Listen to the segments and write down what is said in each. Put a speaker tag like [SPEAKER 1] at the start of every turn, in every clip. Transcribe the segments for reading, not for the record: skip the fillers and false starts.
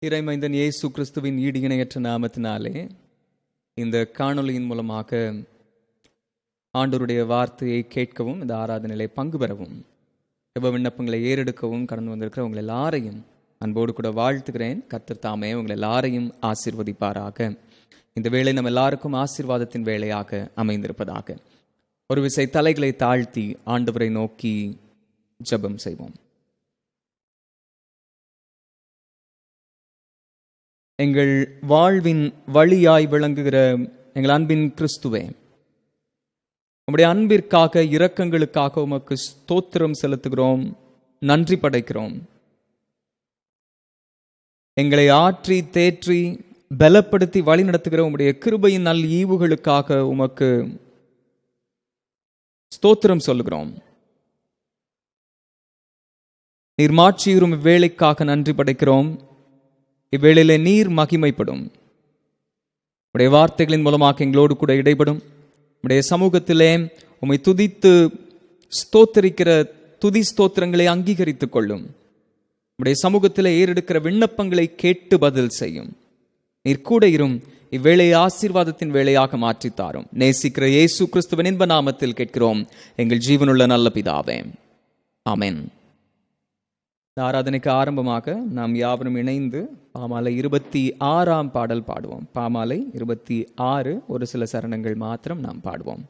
[SPEAKER 1] இறைமைந்தன் இயேசு கிறிஸ்துவின் ஈடு இணையற்ற நாமத்தினாலே இந்த காணொளியின் மூலமாக ஆண்டவருடைய வார்த்தையை கேட்கவும் இந்த ஆராதனையிலே பங்கு பெறவும் எவ்வளோ விண்ணப்பங்களை ஏறெடுக்கவும் கடந்து வந்திருக்கிற உங்களை எல்லாரையும் அன்போடு கூட வாழ்த்துகிறேன். கர்த்தர் தாமே உங்களை எல்லாரையும் ஆசீர்வதிப்பாராக. இந்த வேளை நம்ம எல்லாருக்கும் ஆசீர்வாதத்தின் வேளையாக அமைந்திருப்பதாக. ஒரு விசை தலைகளை தாழ்த்தி ஆண்டவரை நோக்கி ஜெபம் செய்வோம். எங்கள் வாழ்வின் வழியாய் விளங்குகிற எங்கள் அன்பின் கிறிஸ்துவே, உம்முடைய அன்பிற்காக இரக்கங்களுக்காக உமக்கு ஸ்தோத்திரம் செலுத்துகிறோம், நன்றி படைக்கிறோம். எங்களை ஆற்றி தேற்றி பலப்படுத்தி வழி நடத்துகிற உம்முடைய கிருபையின் நல் ஈவுகளுக்காக உமக்கு ஸ்தோத்திரம் சொல்லுகிறோம். நீர் மாற்றியுறும் இவ்வேளைக்காக நன்றி படைக்கிறோம். இவ்வேளையிலே நீர் மகிமைப்படும். உடைய வார்த்தைகளின் மூலமாக எங்களோடு கூட இடைப்படும். உடைய சமூகத்திலே உம்மை துதித்து ஸ்தோத்தரிக்கிற துதி ஸ்தோத்திரங்களை அங்கீகரித்துக் கொள்ளும். உடைய சமூகத்திலே ஏறெடுக்கிற விண்ணப்பங்களை கேட்டு பதில் செய்யும். நீர் கூட இரும். இவ்வேளையை ஆசீர்வாதத்தின் வேளையாக மாற்றித்தாரும். நேசிக்கிற இயேசு கிறிஸ்துவின் இன்ப நாமத்தில் கேட்கிறோம் எங்கள் ஜீவனுள்ள நல்ல பிதாவே, ஆமென். ஆராதனைக்கு ஆரம்பமாக நாம் யாவரும் இணைந்து பாமாலை 26ஆம் பாடல் பாடுவோம். பாமாலை 26 ஒரு சில சரணங்கள் மாத்திரம் நாம் பாடுவோம்.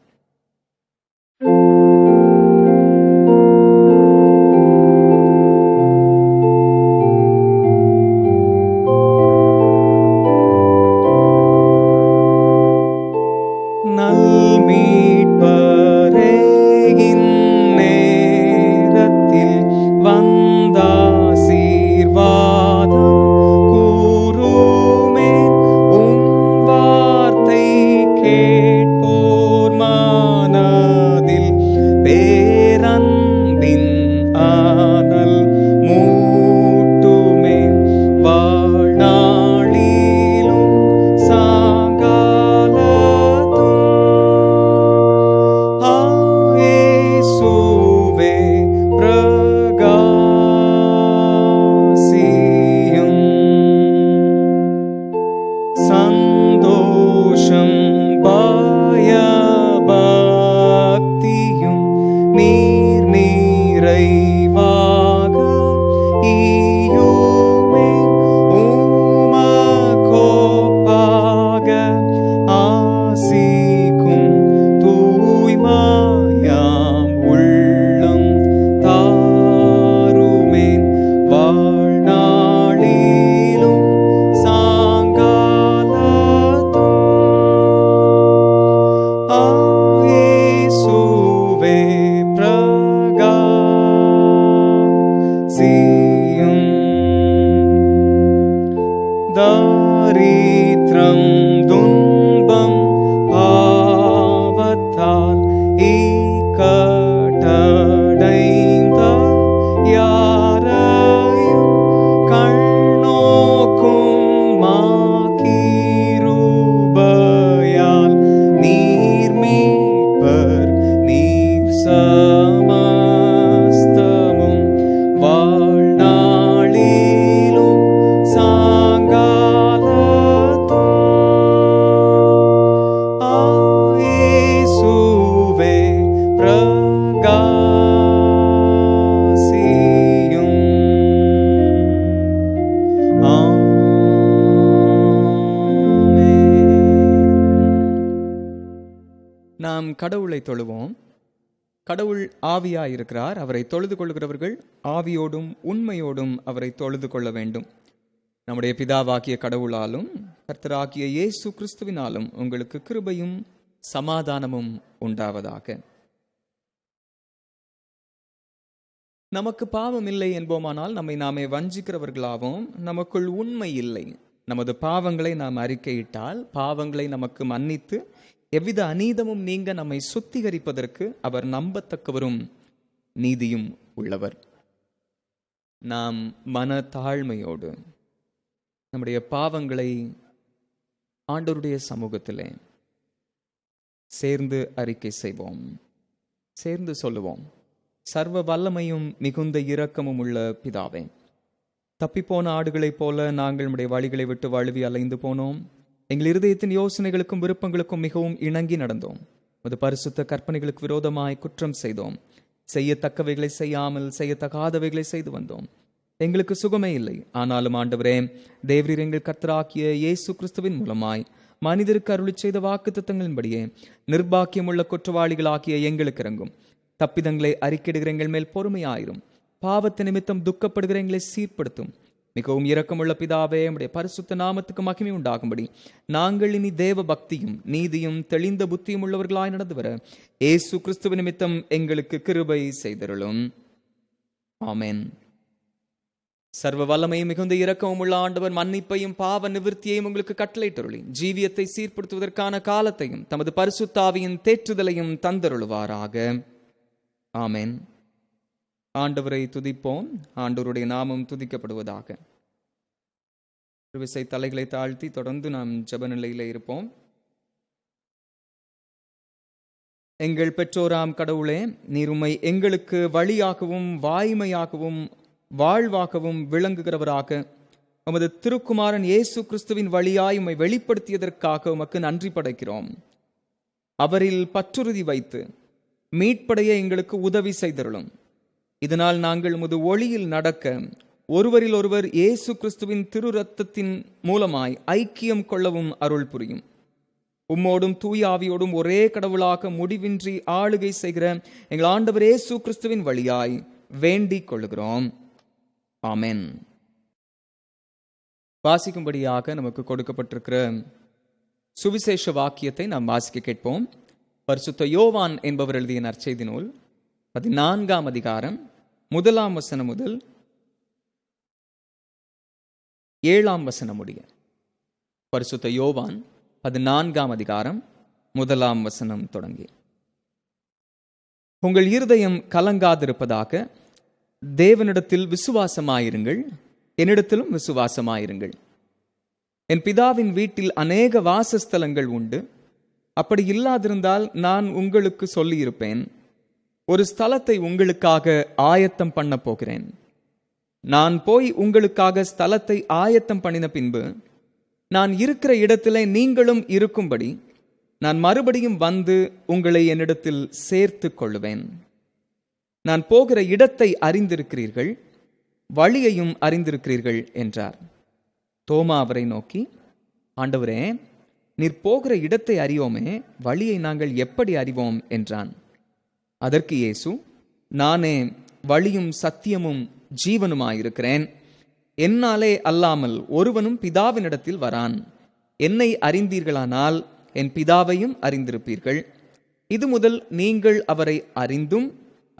[SPEAKER 1] நாம் கடவுளை தொழுவோம். கடவுள் ஆவியாயிருக்கிறார். அவரை தொழுது கொள்கிறவர்கள் ஆவியோடும் உண்மையோடும் அவரை தொழுது கொள்ள வேண்டும். நம்முடைய பிதாவாகிய கடவுளாலும் கர்த்தராகிய இயேசு கிறிஸ்துவினாலும் உங்களுக்கு கிருபையும் சமாதானமும் உண்டாவதாக. நமக்கு பாவம் இல்லை என்போமானால் நம்மை நாமே வஞ்சிக்கிறவர்களாகவும், நமக்குள் உண்மை இல்லை. நமது பாவங்களை நாம் அறிக்கையிட்டால் பாவங்களை நமக்கு மன்னித்து எவ்வித அநீதமும் நீங்க நம்மை சுத்திகரிப்பதற்கு அவர் நம்பத்தக்கவரும் நீதியும் உள்ளவர். நாம் மன தாழ்மையோடு நம்முடைய பாவங்களை ஆண்டவருடைய சமூகத்திலே சேர்ந்து அறிக்கை செய்வோம், சேர்ந்து சொல்லுவோம். சர்வ வல்லமையும் மிகுந்த இரக்கமும் உள்ள பிதாவே, தப்பிப்போன ஆடுகளைப் போல நாங்கள் நம்முடைய வழிகளை விட்டு வழுவி அலைந்து போனோம். எங்கள் இருதயத்தின் யோசனைகளுக்கும் விருப்பங்களுக்கும் மிகவும் இணங்கி நடந்தோம். அது பரிசுத்த கற்பனைகளுக்கு விரோதமாய் குற்றம் செய்தோம். செய்யத்தக்கவைகளை செய்யாமல் செய்யத்தகாதவைகளை செய்து வந்தோம். எங்களுக்கு சுகமே இல்லை. ஆனாலும் ஆண்டவரே, தேவரீர் எங்கள் கர்த்தராகிய இயேசு கிறிஸ்துவின் மூலமாய் மனிதருக்கு அருளி செய்த வாக்குத்தத்தங்களின்படியே நிர்பாக்கியமுள்ள குற்றவாளிகளாகிய எங்களுக்கு இறங்கும். தப்பிதங்களை அறிக்கையிடுகிற எங்கள் மேல் பொறுமையாயிரும். பாவத்து நிமித்தம் துக்கப்படுகிற எங்களை சீர்படுத்தும். மிகவும் இரக்கமுள்ள பிதாவே, நம்முடைய பரிசுத்த நாமத்துக்கு மகிமை உண்டாகும்படி நாங்கள் இனி தேவ பக்தியும் நீதியும் தெளிந்த புத்தியும் உள்ளவர்களாய் நடந்து வர இயேசு கிறிஸ்துவ நிமித்தம் எங்களுக்கு கிருபை செய்தருளும். ஆமென். சர்வ வல்லமையும் மிகுந்த இரக்கமும் உள்ள ஆண்டவர் மன்னிப்பையும் பாவ நிவிர்த்தியையும் உங்களுக்கு கட்டளையிட்டருளி ஜீவியத்தை சீர்படுத்துவதற்கான காலத்தையும் தமது பரிசுத்தாவியின் தேற்றுதலையும் தந்தருளுவாராக. ஆமென். ஆண்டவரை துதிப்போம். ஆண்டவருடைய நாமம் துதிக்கப்படுவதாக. விசை தலைகளை தாழ்த்தி தொடர்ந்து நாம் ஜெப நிலையில இருப்போம். எங்கள் பெற்றோராம் கடவுளே, நீர் உம்மை எங்களுக்கு வழியாகவும் வாய்மையாகவும் வாழ்வாகவும் விளங்குகிறவராக உமது திருக்குமாரன் இயேசு கிறிஸ்துவின் வழியாய் உம்மை வெளிப்படுத்தியதற்காக உமக்கு நன்றி படைக்கிறோம். அவரில் பற்றுறுதி வைத்து மீட்படைய எங்களுக்கு உதவி செய்தருளும். இதனால் நாங்கள் உமது ஒளியில் நடக்க ஒருவரில் ஒருவர் இயேசு கிறிஸ்துவின் திரு ரத்தத்தின் மூலமாய் ஐக்கியம் கொள்ளவும் அருள் புரியும். உம்மோடும் தூய ஆவியோடும் ஒரே கடவுளாக முடிவின்றி ஆளுகை செய்கிற எங்கள் ஆண்டவர் இயேசு கிறிஸ்துவின் வழியாய் வேண்டிக் கொள்கிறோம். ஆமென். வாசிக்கும்படியாக நமக்கு கொடுக்கப்பட்டிருக்கிற சுவிசேஷ வாக்கியத்தை நாம் வாசிக்க கேட்போம். பரிசுத்த யோவான் என்பவர் எழுதிய நற்செய்தி நூல் 14ஆம் அதிகாரம் 1ஆம் வசனம் முதல் 7ஆம் வசனம் முடிய. பரிசுத்த யோவான் 14ஆம் அதிகாரம் 1ஆம் வசனம் தொடங்கி. உங்கள் இருதயம் கலங்காதிருப்பதாக தேவனிடத்தில் விசுவாசமாயிருங்கள், என்னிடத்திலும் விசுவாசமாயிருங்கள். என் பிதாவின் வீட்டில் அநேக வாசஸ்தலங்கள் உண்டு. அப்படி இல்லாதிருந்தால் நான் உங்களுக்கு சொல்லியிருப்பேன். ஒரு ஸ்தலத்தை உங்களுக்காக ஆயத்தம் பண்ண போகிறேன். நான் போய் உங்களுக்காக ஸ்தலத்தை ஆயத்தம் பண்ணின பின்பு நான் இருக்கிற இடத்திலே நீங்களும் இருக்கும்படி நான் மறுபடியும் வந்து உங்களை என்னிடத்தில் சேர்த்து கொள்ளுவேன். நான் போகிற இடத்தை அறிந்திருக்கிறீர்கள், வழியையும் அறிந்திருக்கிறீர்கள் என்றார். தோமா அவரை நோக்கி, ஆண்டவரே, நீர் போகிற இடத்தை அறியோமே, வழியை நாங்கள் எப்படி அறிவோம் என்றான். அதற்கு இயேசு, நானே வழியும் சத்தியமும் ஜீவனுமாயிருக்கிறேன். என்னாலே அல்லாமல் ஒருவனும் பிதாவினிடத்தில் வரான். என்னை அறிந்தீர்களானால் என் பிதாவையும் அறிந்திருப்பீர்கள். இது முதல் நீங்கள் அவரை அறிந்தும்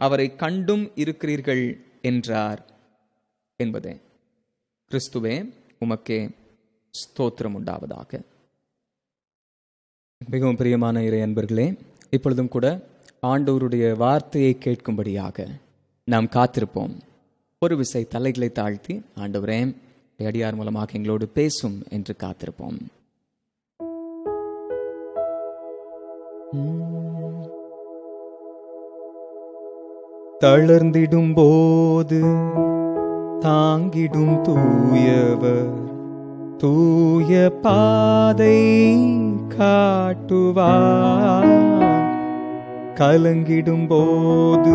[SPEAKER 1] அவரை கண்டும் இருக்கிறீர்கள் என்றார் என்பதே. கிறிஸ்துவே, உமக்கே ஸ்தோத்திரம் உண்டாவதாக. மிகவும் பிரியமான இறை அன்பர்களே, இப்பொழுதும் கூட ஆண்டவருடைய வார்த்தையை கேட்கும்படியாக நாம் காத்திருப்போம். ஒரு விசை தலைகளை தாழ்த்தி, ஆண்டவரே, அடியார் மூலமாக எங்களோடு பேசும் என்று காத்திருப்போம். தளர்ந்திடும் போது தாங்கிடும் தூயவர், தூய பாதை காட்டுவார். கலங்கிடும் போது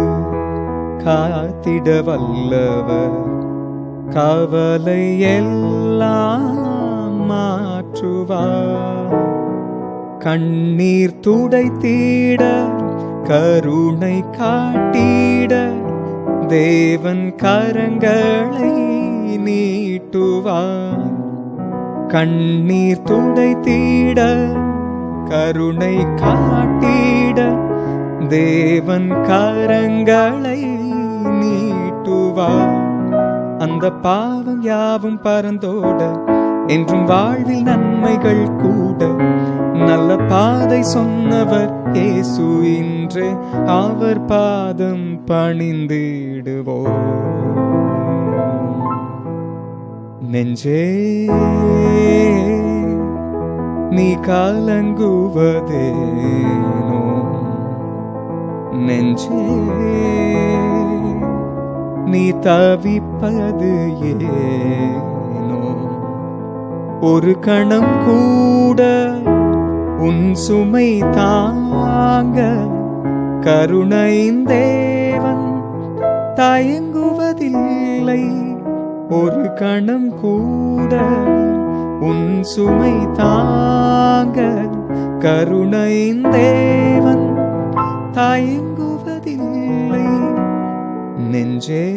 [SPEAKER 1] காத்திட வல்லவர், கவலை எல்லாம் மாற்றுவார். கண்ணீர் துடைத்திட கருணை காட்டிட தேவன் கரங்களை நீட்டுவார். கண்ணீர் துடைத்திட கருணை காட்டிட தேவன் கரங்களை நீட்டுவார். அந்த பாவம் யாவும் பறந்தோட என்றும் வாழ்வில் நன்மைகள் கூட நல்ல பாதை சொன்னவர் இயேசு, இன்று அவர் பாதம் பணிந்திடுவோம். நெஞ்சே நீ கலங்குவதேனோ, நெஞ்சே நீ தவிப்பது ஏனோ? ஒரு கணம் கூட உன் சுமை தாங்க கருணையின் தேவன் தயங்குவதில்லை. ஒரு கணம் கூட உன் சுமை தாங்க கருணையின் தேவன் தயங்குவதில்லை. நெஞ்சே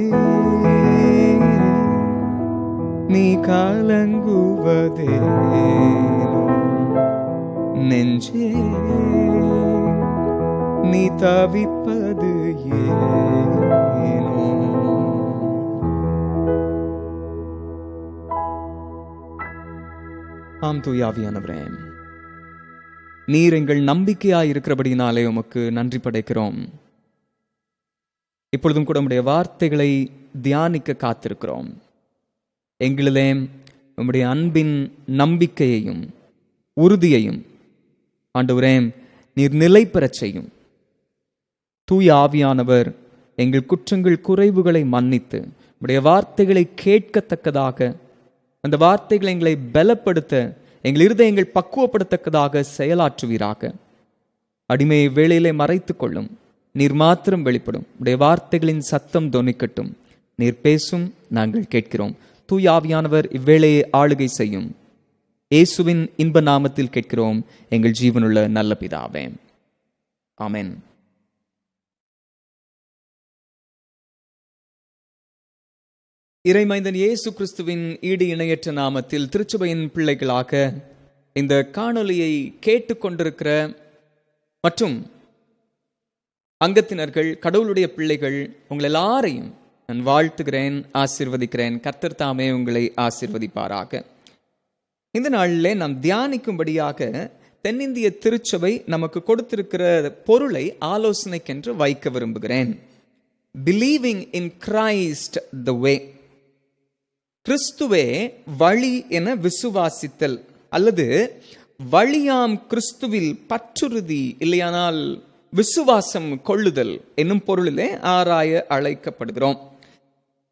[SPEAKER 1] நீ கலங்குவதேனோ? நெஞ்சே நீ தவிப்பது ஏனோ? ஆம் தூய ஆவியானவரே, நீர் எங்கள் நம்பிக்கையாய் இருக்கிறபடினாலே உமக்கு நன்றி படைக்கிறோம். இப்பொழுதும் கூட உம்முடைய வார்த்தைகளை தியானிக்க காத்திருக்கிறோம். எங்களிலே உம்முடைய அன்பின் நம்பிக்கையையும் உறுதியையும் ஆண்டவரே நீர் நிலை பெறச் செய்யும். தூய ஆவியானவர் எங்கள் குற்றங்கள் குறைவுகளை மன்னித்து உம்முடைய வார்த்தைகளை கேட்கத்தக்கதாக, அந்த வார்த்தைகளை எங்களை பலப்படுத்த, எங்கள் இருதயங்கள் பக்குவப்படுத்தக்கதாக செயலாற்றுவீராக. அடிமையை வேளையிலே மறைத்து கொள்ளும். நீர் மாத்திரம் வெளிப்படும். உடைய வார்த்தைகளின் சத்தம் தொனிக்கட்டும். நீர் பேசும், நாங்கள் கேட்கிறோம். தூய ஆவியானவர் இவ்வேளையை ஆளுகை செய்யும். இயேசுவின் இன்ப நாமத்தில் கேட்கிறோம் எங்கள் ஜீவனுள்ள நல்ல பிதாவே, ஆமென். இறைமைந்தன் இயேசு கிறிஸ்துவின் ஈடு இணையற்ற நாமத்தில் திருச்சபையின் பிள்ளைகளாக இந்த காணொலியை கேட்டுக்கொண்டிருக்கிற மற்றும் அங்கத்தினர்கள், கடவுளுடைய பிள்ளைகள், உங்கள் எல்லாரையும் நான் வாழ்த்துகிறேன், ஆசீர்வதிக்கிறேன். கர்த்தர் தாமே உங்களை ஆசீர்வதிப்பாராக. இந்த நாளிலே நாம் தியானிக்கும்படியாக தென்னிந்திய திருச்சபை நமக்கு கொடுத்திருக்கிற பொருளை ஆலோசனைக்கென்று வைக்க விரும்புகிறேன். பிலீவிங் இன் கிரைஸ்ட் த வே. கிறிஸ்துவே வழி என விசுவாசித்தல், அல்லது வழியாம் கிறிஸ்துவில் பற்றுறுதி, இல்லையானால் விசுவாசம் கொள்ளுதல் என்னும் பொருளிலே ஆராய அழைக்கப்படுகிறோம்.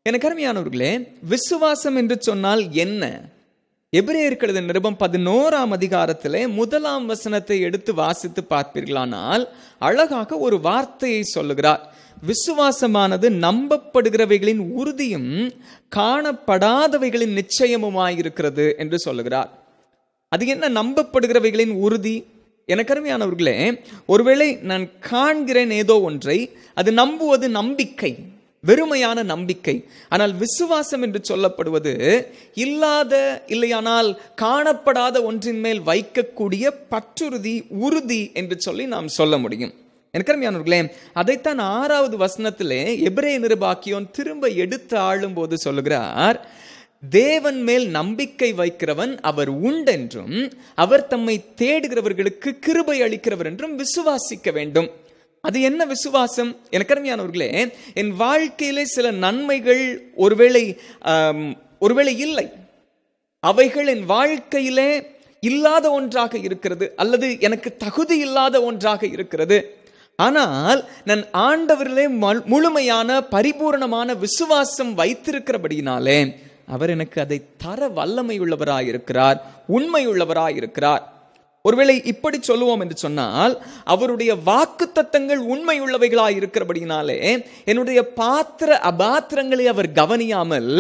[SPEAKER 1] எனக்கு அருமையானவர்களே, விசுவாசம் என்று சொன்னால் என்ன? எபிரேயருக்கு எழுதின நிருபம் 11ஆம் அதிகாரத்திலே 1ஆம் வசனத்தை எடுத்து வாசித்து பார்ப்பீர்களானால் அழகாக ஒரு வார்த்தையை சொல்லுகிறார். விசுவாசமானது நம்பப்படுகிறவைகளின் உறுதியும் காணப்படாதவைகளின் நிச்சயமுமாயிருக்கிறது என்று சொல்லுகிறார். அது என்ன நம்பப்படுகிறவைகளின் உறுதி? எனக்கு அருமையானவர்களே, ஒருவேளை நான் காண்கிறேன் ஏதோ ஒன்றை, அது நம்புவது நம்பிக்கை, வெறுமையான நம்பிக்கை. ஆனால் விசுவாசம் என்று சொல்லப்படுவது இல்லாத, இல்லையானால் காணப்படாத ஒன்றின் மேல் வைக்கக்கூடிய பற்றுறுதி, உறுதி என்று சொல்லி நாம் சொல்ல முடியும். எனக்கு அருமையானவர்களே, அதைத்தான் 6வது வசனத்திலே எபிரேய நிருபாக்கியோன் திரும்ப எடுத்து ஆளும் போது சொல்லுகிறார். தேவன் மேல் நம்பிக்கை வைக்கிறவன் அவர் உண்டென்றும் அவர் தம்மை தேடுகிறவர்களுக்கு கிருபை அளிக்கிறவர் என்றும் விசுவாசிக்க வேண்டும். அது என்ன விசுவாசம்? எனக்கு அருமையானவர்களே, என் வாழ்க்கையிலே சில நன்மைகள் ஒருவேளை இல்லை, அவைகள் என் வாழ்க்கையிலே இல்லாத ஒன்றாக இருக்கிறது, அல்லது எனக்கு தகுதி இல்லாத ஒன்றாக இருக்கிறது. ஆனால் நான் ஆண்டவரிலே முழுமையான பரிபூரணமான விசுவாசம் வைத்திருக்கிறபடினாலே அவர் எனக்கு அதை தர வல்லமை உள்ளவராயிருக்கிறார், உண்மை உள்ளவராயிருக்கிறார். ஒருவேளை இப்படி சொல்லுவோம் என்று சொன்னால், அவருடைய வாக்குத்தத்தங்கள் உண்மை உள்ளவைகளாய் இருக்கிறபடினாலே என்னுடைய பாத்திர அபாத்திரங்களை அவர் கவனியாமல்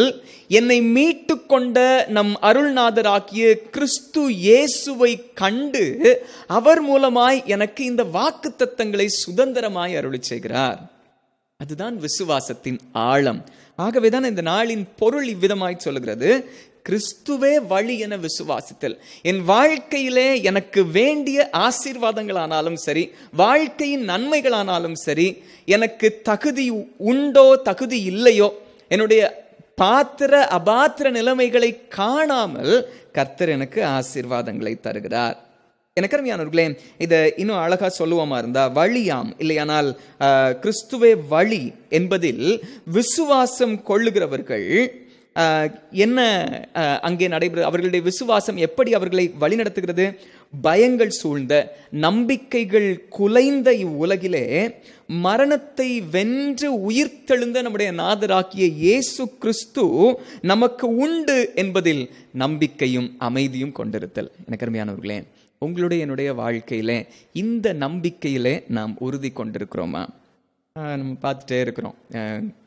[SPEAKER 1] என்னை மீட்டு கொண்ட நம் அருள்நாதராகிய கிறிஸ்து இயேசுவை கண்டு அவர் மூலமாய் எனக்கு இந்த வாக்குத்தத்தங்களை சுதந்திரமாய் அருளி செய்கிறார். அதுதான் விசுவாசத்தின் ஆழம். ஆகவேதான் இந்த நாளின் பொருள் இவ்விதமாய் சொல்லுகிறது. கிறிஸ்துவே வழி என விசுவாசித்தல். என் வாழ்க்கையிலே எனக்கு வேண்டிய ஆசீர்வாதங்களானாலும் சரி, வாழ்க்கையின் நன்மைகளானாலும் சரி, எனக்கு தகுதி உண்டோ தகுதி இல்லையோ, என்னுடைய பாத்திர அபாத்திர நிலைமைகளை காணாமல் கர்த்தர் எனக்கு ஆசீர்வாதங்களை தருகிறார். எனக்கு அருமையானவர்களே, இதை இன்னும் அழகா சொல்லுவோமா இருந்தா, வழியாம், இல்லையானால் கிறிஸ்துவே வழி என்பதில் விசுவாசம் கொள்ளுகிறவர்கள் என்ன அங்கே நடைபெறும்? அவர்களுடைய விசுவாசம் எப்படி அவர்களை வழி நடத்துகிறது? பயங்கள் சூழ்ந்த, நம்பிக்கைகள் குலைந்த இவ்வுலகிலே மரணத்தை வென்று உயிர்த்தெழுந்த நம்முடைய நாதராகிய இயேசு கிறிஸ்து நமக்கு உண்டு என்பதில் நம்பிக்கையும் அமைதியும் கொண்டிருத்தல். எனக்கு அருமையானவர்களே, உங்களுடைய என்னுடைய வாழ்க்கையிலே இந்த நம்பிக்கையிலே நாம் உறுதி கொண்டிருக்கிறோமா? நம்ம பார்த்துட்டே இருக்கிறோம்,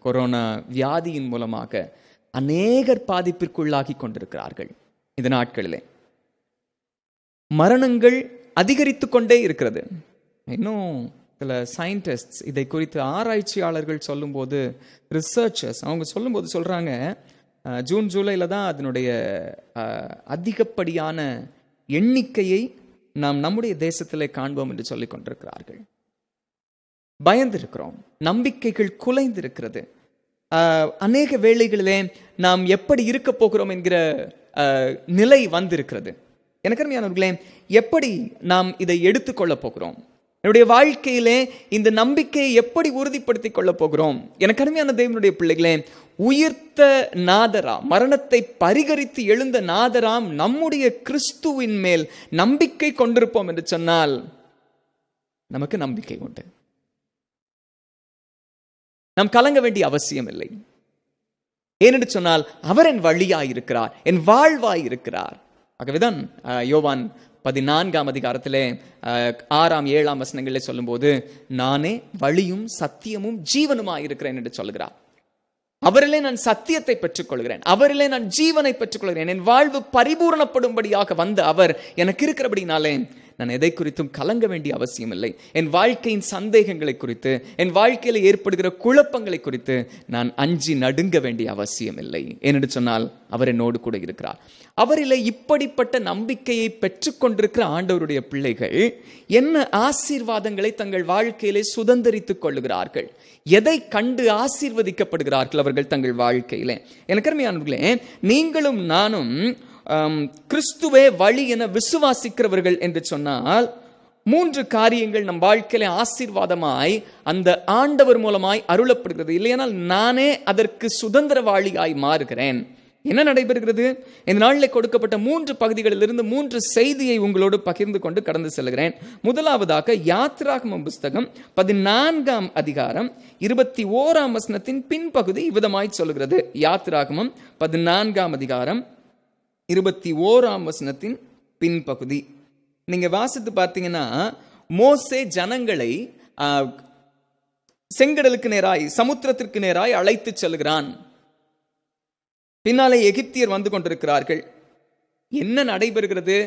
[SPEAKER 1] கொரோனா வியாதியின் மூலமாக அநேகர் பாதிப்பிற்குள்ளாகி கொண்டிருக்கிறார்கள். இந்த நாட்களிலே மரணங்கள் அதிகரித்து கொண்டே இருக்கிறது. இன்னும் சில சயின்டிஸ்ட் இதை குறித்து ஆராய்ச்சியாளர்கள் சொல்லும்போது, ரிசர்ச்சர்ஸ் அவங்க சொல்லும்போது சொல்றாங்க, ஜூன் ஜூலைல தான் அதனுடைய அதிகப்படியான எண்ணிக்கையை நாம் நம்முடைய தேசத்திலே காண்போம் என்று சொல்லிக் கொண்டிருக்கிறார்கள். பயந்திருக்கிறோம், நம்பிக்கைகள் குலைந்திருக்கிறது. அநேக வேளைகளிலே நாம் எப்படி இருக்க போகிறோம் என்கிற நிலை வந்திருக்கிறது. எனக்கு அருமையானவர்களே, எப்படி நாம் இதை எடுத்துக்கொள்ள போகிறோம்? என்னுடைய வாழ்க்கையிலே இந்த நம்பிக்கையை எப்படி உறுதிப்படுத்திக் கொள்ள போகிறோம்? எனக்கு அருமையான தேவனுடைய பிள்ளைகளே, உயிர்த்த நாதராம், மரணத்தை பரிகரித்து எழுந்த நாதராம் நம்முடைய கிறிஸ்துவின் மேல் நம்பிக்கை கொண்டிருப்போம் என்று சொன்னால் நமக்கு நம்பிக்கை உண்டு. நாம் கலங்க வேண்டிய அவசியம் இல்லை. ஏனென்று சொன்னால் அவர் என் வழியாயிருக்கிறார், என் வாழ்வாயிருக்கிறார். ஆகவேதான் யோவான் 14ஆம் அதிகாரத்திலே 6ஆம் 7ஆம் வசனங்களிலே சொல்லும் போது, நானே வழியும் சத்தியமும் ஜீவனுமாயிருக்கிறேன் என்று சொல்கிறார். அவரிலே நான் சத்தியத்தை பெற்றுக்கொள்கிறேன், அவரிலே நான் ஜீவனை பெற்றுக்கொள்கிறேன். என் வாழ்வு பரிபூர்ணப்படும்படியாக வந்த அவர் எனக்கு இருக்கிறபடினாலே நான் எதை குறித்தும் கலங்க வேண்டிய அவசியம் இல்லை. என் வாழ்க்கையின் சந்தேகங்களை குறித்து, என் வாழ்க்கையில் ஏற்படுகிற குழப்பங்களை குறித்து நான் அஞ்சி நடுங்க வேண்டிய அவசியம் இல்லை. ஏனென்று சொன்னால் அவர் என்னோடு கூட இருக்கிறார். அவரிலே இப்படிப்பட்ட நம்பிக்கையை பெற்றுக்கொண்டிருக்கிற ஆண்டவருடைய பிள்ளைகள் என்ன ஆசீர்வாதங்களை தங்கள் வாழ்க்கையிலே சுதந்திரித்துக் கொள்ளுகிறார்கள், எதை கண்டு ஆசீர்வதிக்கப்படுகிறார்கள் அவர்கள் தங்கள் வாழ்க்கையிலே. எனக்கு அருமையானவர்களே, நீங்களும் நானும் கிறிஸ்துவே வழி என விசுவாசிக்கிறவர்கள் என்று சொன்னால் 3 காரியங்கள் நம் வாழ்க்கையில ஆசீர்வாதமாய் அந்த ஆண்டவர் மூலமாய் அருளப்படுகிறது. இல்லையானால் நானே அதற்கு சுதந்திரவாளியாய் மாறுகிறேன். என்ன நடைபெறுகிறது? இந்த நாளில் கொடுக்கப்பட்ட 3 பகுதிகளிலிருந்து 3 செய்தியை உங்களோடு பகிர்ந்து கொண்டு கடந்து செல்கிறேன். முதலாவதாக யாத்திராகமம் புஸ்தகம் 14ஆம் அதிகாரம் 21ஆம் வசனத்தின் பின்பகுதி இவ்விதமாய் சொல்கிறது. யாத்திராகமம் 14ஆம் அதிகாரம் 21ஆம் வசனத்தின் பின்பகுதி நீங்க வாசித்து பார்த்தீங்கன்னா, மோசே ஜனங்களை செங்கடலுக்கு நேராய், சமுத்திரத்திற்கு நேராய் அழைத்து செல்கிறான். பின்னாலே எகிப்தியர் வந்து கொண்டிருக்கிறார்கள். என்ன நடைபெறுகிறது?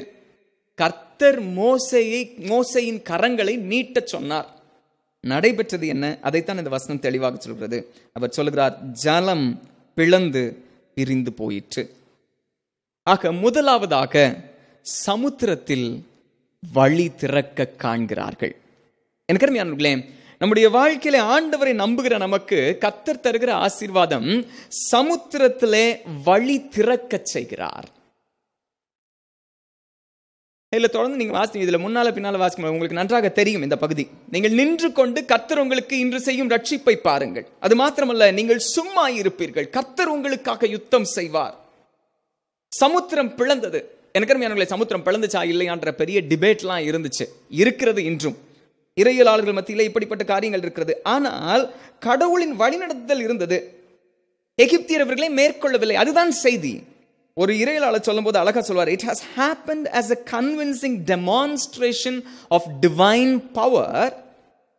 [SPEAKER 1] கர்த்தர் மோசேயின் கரங்களை நீட்டச் சொன்னார். நடைபெற்றது என்ன? அதைத்தான் இந்த வசனம் தெளிவாக சொல்கிறது. அவர் சொல்கிறார், ஜலம் பிளந்து பிரிந்து போயிற்று. ஆக முதலாவதாக சமுத்திரத்தில் வழி திறக்க காண்கிறார்கள். எனக்கு அருமையானவர்களே, நம்முடைய வாழ்க்கையில ஆண்டவரை நம்புகிற நமக்கு கர்த்தர் தருகிற ஆசீர்வாதம் சமுத்திரத்திலே வழி திறக்க செய்கிறார். இதுல தொடர்ந்து நீங்க வாசிங்க, இதுல முன்னால பின்னால வாசிக்கும் உங்களுக்கு நன்றாக தெரியும் இந்த பகுதி. நீங்கள் நின்று கொண்டு கர்த்தர் உங்களுக்கு இன்று செய்யும் ரட்சிப்பை பாருங்கள். அது மாத்திரமல்ல, நீங்கள் சும்மா இருப்பீர்கள், கர்த்தர் உங்களுக்காக யுத்தம் செய்வார். சமுத்திரம் பிளந்தது. எனக்கு அருமையானவர்களே, சமுத்திரம் பிளந்துச்சா இல்லையான்ற பெரிய டிபேட்லாம் இருந்துச்சு, இருக்கிறது இன்றும். இறையியலாளர்கள் மத்தியில் இப்படிப்பட்ட காரியங்கள் இருக்கிறது. ஆனால் கடவுளின் வழிநடத்துதல் இருந்தது. எகிப்தியர் அவர்களை மேற்கொள்ளவில்லை. அதுதான் செய்தி. ஒரு இறையியலாளர் சொல்லும் போது அழகா சொல்வார், it has happened as a convincing demonstration of divine power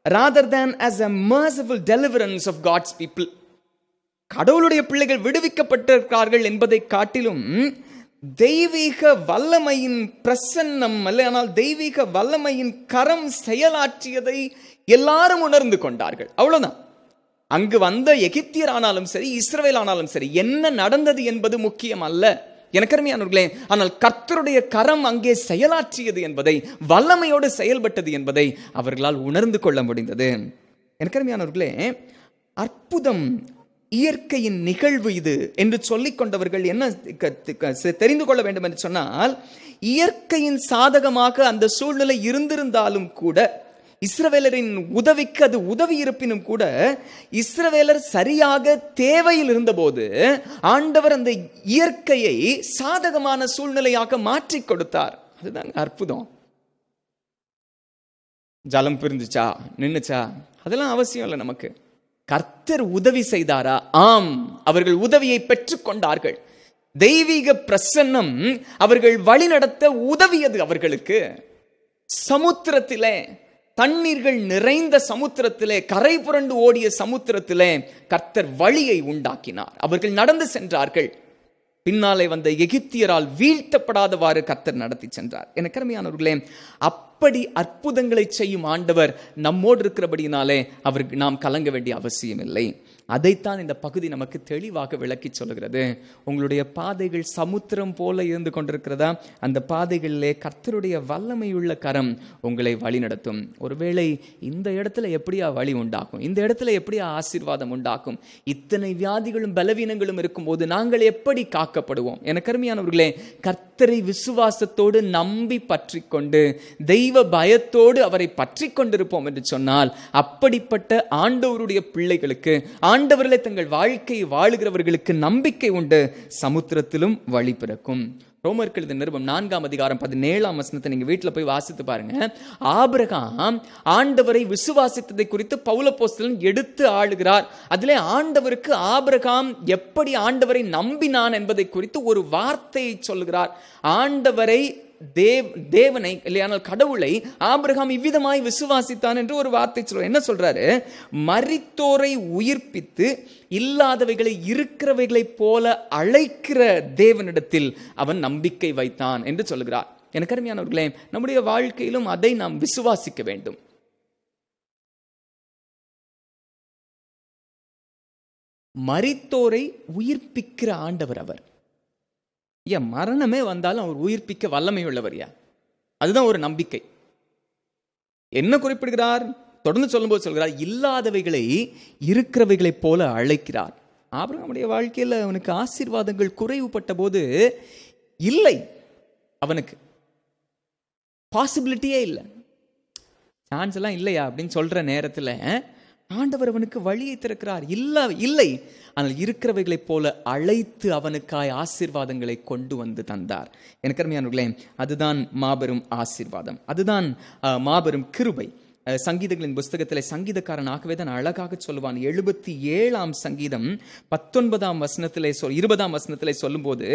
[SPEAKER 1] rather than as a merciful deliverance of God's people. கடவுளுடைய பிள்ளைகள் விடுவிக்கப்பட்டிருக்கிறார்கள் என்பதை காட்டிலும் தெய்வீக வல்லமையின் பிரசன்னம், அல்லையானால் தெய்வீக வல்லமையின் கரம் செயலாற்றியதை எல்லாரும் உணர்ந்து கொண்டார்கள். அவ்வளவுதான். அங்கு வந்த எகிப்தியர் ஆனாலும் சரி, இஸ்ரவேல் ஆனாலும் சரி, என்ன நடந்தது என்பது முக்கியம் அல்ல. எனக்கு அருமையானவர்களே, ஆனால் கர்த்தருடைய கரம் அங்கே செயலாற்றியது என்பதை, வல்லமையோடு செயல்பட்டது என்பதை அவர்களால் உணர்ந்து கொள்ள முடிந்தது. எனக்கு அருமையானவர்களே, அற்புதம், இயற்கையின் நிகழ்வு இது என்று சொல்லிக் கொண்டவர்கள் என்ன தெரிந்து கொள்ள வேண்டும் என்று சொன்னால், இயற்கையின் சாதகமாக அந்த சூழ்நிலை இருந்திருந்தாலும் கூட, இஸ்ரவேலரின் உதவிக்கு அது உதவி இருப்பினும் கூட, இஸ்ரவேலர் சரியாக தேவையில் இருந்தபோது ஆண்டவர் அந்த இயற்கையை சாதகமான சூழ்நிலையாக மாற்றி கொடுத்தார். அதுதான் அற்புதம். ஜலம் பிரிஞ்சுச்சா, நின்னுச்சா, அதெல்லாம் அவசியம் இல்லை நமக்கு. கர்த்தர் உதவி செய்தாரா? ஆம், அவர்கள் உதவியை பெற்றுக்கொண்டார்கள். தெய்வீக பிரசன்னம் அவர்கள் வழிநடத்த உதவியது அவர்களுக்கு. சமுத்திரத்திலே, தண்ணீர்கள் நிறைந்த சமுத்திரத்திலே, கரை புரண்டு ஓடிய சமுத்திரத்திலே கர்த்தர் வழியை உண்டாக்கினார். அவர்கள் நடந்து சென்றார்கள். பின்னாலே வந்த எகிப்தியரால் வீழ்த்தப்படாதவாறு கர்த்தர் நடத்தி சென்றார். எனக்கு அருமையானவர்களே, அப்படி அற்புதங்களை செய்யும் ஆண்டவர் நம்மோடு இருக்கிறபடினாலே அவருக்கு நாம் கலங்க வேண்டிய அவசியம் இல்லை. அதைத்தான் இந்த பகுதி நமக்கு தெளிவாக விளக்கி சொல்லுகிறது. உங்களுடைய பாதைகள் சமுத்திரம் போல இருந்து கொண்டிருக்கிறதா? அந்த பாதைகளிலே கர்த்தருடைய வல்லமையுள்ள கரம் உங்களை வழி நடத்தும். ஒருவேளை இந்த இடத்துல எப்படியா வழி உண்டாக்கும், இந்த இடத்துல எப்படியா ஆசீர்வாதம் உண்டாக்கும், இத்தனை வியாதிகளும் பலவீனங்களும் இருக்கும்போது நாங்கள் எப்படி காக்கப்படுவோம்? எனக்கு அருமையானவர்களே, கர்த்தரை விசுவாசத்தோடு நம்பி பற்றி கொண்டு தெய்வ பயத்தோடு அவரை பற்றி கொண்டிருப்போம் என்று சொன்னால், அப்படிப்பட்ட ஆண்டவருடைய பிள்ளைகளுக்கு, ஆண்டவர்களே தங்கள் வாழ்க்கையை வாழுகிறவர்களுக்கு நம்பிக்கை உண்டு. சமுத்திரத்திலும் வழி பிறக்கும். ரோமர்கள் எழுதின நிருபம் 4:17 நீங்க வீட்டில் போய் வாசித்து பாருங்க. ஆபிரகாம் ஆண்டவரை விசுவாசித்ததை குறித்து பவுல் அப்போஸ்தலன் எடுத்து ஆளுகிறார். அதிலே ஆண்டவருக்கு ஆபிரகாம் எப்படி ஆண்டவரை நம்பினான் என்பதை குறித்து ஒரு வார்த்தையை சொல்லுகிறார். ஆண்டவரை, தேவனை இல்லையானால் கடவுளை ஆபிரகாம் இவ்விதமாய் விசுவாசித்தான் என்று ஒரு வார்த்தை சொல்றார். என்ன சொல்றாரு? மரித்தோரை உயிர்ப்பித்து இல்லாதவைகளை இருக்கிறவைகளை போல அழைக்கிற தேவனிடத்தில் அவன் நம்பிக்கை வைத்தான் என்று சொல்லுகிறார். எனக்கு அருமையானவர்களே, நம்முடைய வாழ்க்கையிலும் அதை நாம் விசுவாசிக்க வேண்டும். மரித்தோரை உயிர்ப்பிக்கிற ஆண்டவர் அவர். மரணமே வந்தாலும் அவர் உயிர்ப்பிக்க வல்லமை உள்ளவர்யா. அதுதான் ஒரு நம்பிக்கை. என்ன குறிப்பிடுகிறார்? தொடர்ந்து சொல்லும்போது சொல்கிறார், இல்லாதவைகளை இருக்கிறவைகளை போல அழைக்கிறார். ஆபிரகாமுடைய வாழ்க்கையில் அவனுக்கு ஆசீர்வாதங்கள் குறைவுபட்ட போது இல்லை, அவனுக்கு பாசிபிலிட்டியே இல்லை, சான்ஸ் எல்லாம் இல்லையா அப்படின்னு சொல்ற நேரத்தில் ஆண்டவர் அவனுக்கு வழியை திறக்கிறார். இல்லை, ஆனால் இருக்கிறவைகளை போல அழைத்து அவனுக்காய் ஆசீர்வாதங்களை கொண்டு வந்து தந்தார். எனக்கு அருமையானவர்களே, அதுதான் மாபெரும் ஆசீர்வாதம், அதுதான் மாபெரும் கிருபை. சங்கீதங்களின் புஸ்தகத்தில் சங்கீதக்காரன் ஆகவேதான் அழகாக சொல்லுவான். 77ஆம் சங்கீதம் 20ஆம் வசனத்திலே சொல்லும்போது,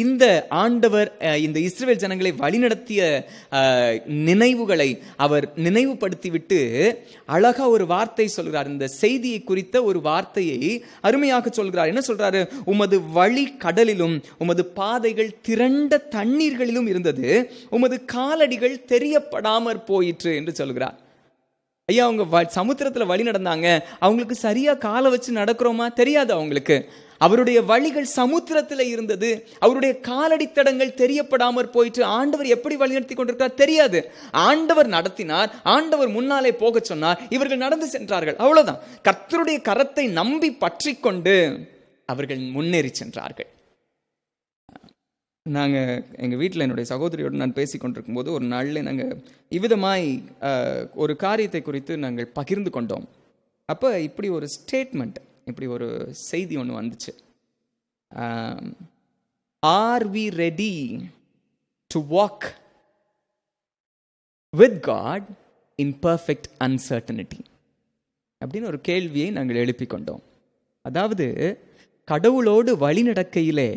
[SPEAKER 1] இந்த ஆண்டவர் இந்த இஸ்ரவேல் ஜனங்களை வழிநடத்திய நினைவுகளை அவர் நினைவுபடுத்திவிட்டு அழகா ஒரு வார்த்தை சொல்கிறார். இந்த செய்தியை குறித்த ஒரு வார்த்தையை அருமையாக சொல்கிறார். என்ன சொல்றாரு? உமது வழி கடலிலும் உமது பாதைகள் திரண்ட தண்ணீர்களிலும் இருந்தது, உமது காலடிகள் தெரியப்படாமற் போயிற்று என்று சொல்கிறார். ஐயா, அவங்க சமுத்திரத்தில் வழி நடந்தாங்க, அவங்களுக்கு சரியா காலை வச்சு நடக்கிறோமா தெரியாது அவங்களுக்கு. அவருடைய வழிகள் சமுத்திரத்தில் இருந்தது, அவருடைய காலடி தடங்கள் தெரியப்படாமற் போயிட்டு. ஆண்டவர் எப்படி வழி நடத்தி கொண்டிருக்கார் தெரியாது. ஆண்டவர் நடத்தினார், ஆண்டவர் முன்னாலே போக சொன்னார், இவர்கள் நடந்து சென்றார்கள், அவ்வளவுதான். கர்த்தருடைய கரத்தை நம்பி பற்றி கொண்டு அவர்கள் முன்னேறி சென்றார்கள். நாங்கள் எங்கள் வீட்டில் என்னுடைய சகோதரியோடு நான் பேசி கொண்டிருக்கும் போது ஒரு நாளில் நாங்கள் இவ்விதமாய் ஒரு காரியத்தை குறித்து நாங்கள் பகிர்ந்து கொண்டோம். அப்போ இப்படி ஒரு ஸ்டேட்மெண்ட், இப்படி ஒரு செய்தி ஒன்று வந்துச்சு. Are we ready to walk with God in perfect uncertainty அப்படின்னு ஒரு கேள்வியை நாங்கள் எழுப்பி கொண்டோம். அதாவது, கடவுளோடு வழி நடக்கையிலே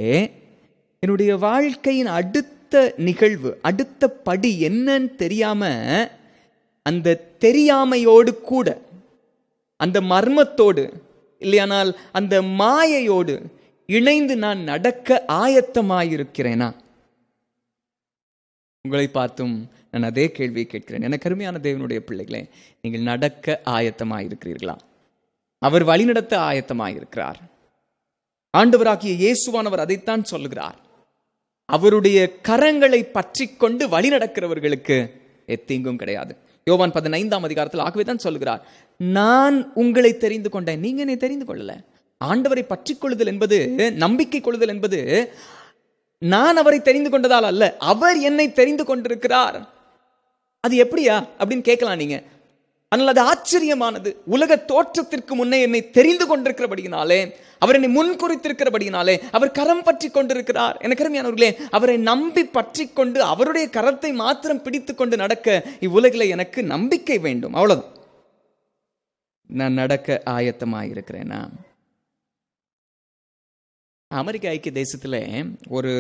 [SPEAKER 1] என்னுடைய வாழ்க்கையின் அடுத்த நிகழ்வு, அடுத்த படி என்னன்னு தெரியாம, அந்த தெரியாமையோடு கூட, அந்த மர்மத்தோடு இல்லையானால் அந்த மாயையோடு இணைந்து நான் நடக்க ஆயத்தமாயிருக்கிறேனா? உங்களை பார்த்தும் நான் அதே கேள்வியை கேட்கிறேன். எனக்கு அருமையான தேவனுடைய பிள்ளைகளே, நீங்கள் நடக்க ஆயத்தமாயிருக்கிறீர்களா? அவர் வழிநடத்த ஆயத்தமாயிருக்கிறார். ஆண்டவராகிய இயேசுவானவர் அதைத்தான் சொல்லுகிறார். அவருடைய கரங்களை பற்றி கொண்டு வழி நடக்கிறவர்களுக்கு எத்தீங்கும் கிடையாது. யோவான் 15ஆம் அதிகாரத்தில் ஆகவே தான் சொல்லுகிறார், நான் உங்களை தெரிந்து கொண்டேன், நீங்க என்னை தெரிந்து கொள்ளல. ஆண்டவரை பற்றி கொள்ளுதல் என்பது, நம்பிக்கை கொள்ளுதல் என்பது நான் அவரை தெரிந்து கொண்டதால் அல்ல, அவர் என்னை தெரிந்து கொண்டிருக்கிறார். அது எப்படியா அப்படின்னு கேட்கலாம் நீங்க. ஆனால் அது ஆச்சரியமானது. உலக தோற்றத்திற்கு முன்னே என்னை தெரிந்து கொண்டிருக்கிறபடியினாலே, அவர் என்னை முன் குறித்திருக்கிறபடியினாலே, அவர் கரம் பற்றி கொண்டிருக்கிறார். எனக்கு அருமையானவர்களே, அவரை நம்பி பற்றி கொண்டு அவருடைய கரத்தை மாத்திரம் பிடித்து கொண்டு நடக்க இவ்வுலகில் எனக்கு நம்பிக்கை வேண்டும். அவ்வளவுதான். நான் நடக்க ஆயத்தமாயிருக்கிறேனா? அமெரிக்க ஐக்கிய தேசத்தில் ஒரு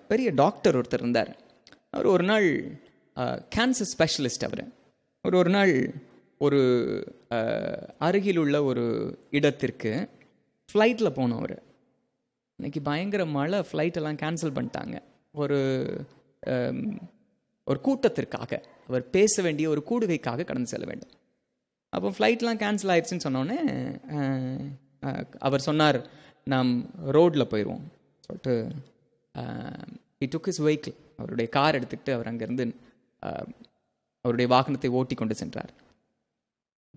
[SPEAKER 1] பெரிய டாக்டர் ஒருத்தர் இருந்தார். அவர் ஒரு நாள் கேன்சர் ஸ்பெஷலிஸ்ட். அவர் ஒரு நாள் ஒரு அருகில் உள்ள ஒரு இடத்திற்கு ஃப்ளைட்டில் போனவர். இன்னைக்கு பயங்கர மழை, ஃப்ளைட்டெல்லாம் கேன்சல் பண்ணிட்டாங்க. ஒரு கூட்டத்திற்காக, அவர் பேச வேண்டிய ஒரு கூடுகைக்காக கடந்து செல்ல வேண்டும். அப்போ ஃப்ளைட்லாம் கேன்சல் ஆயிடுச்சுன்னு சொன்னோடனே அவர் சொன்னார், நாம் ரோடில் போயிடுவோம் சொல்லிட்டு he took his vehicle, அவருடைய கார் எடுத்துக்கிட்டு அவர் அங்கேருந்து அவருடைய வாகனத்தை ஓட்டி கொண்டு சென்றார்.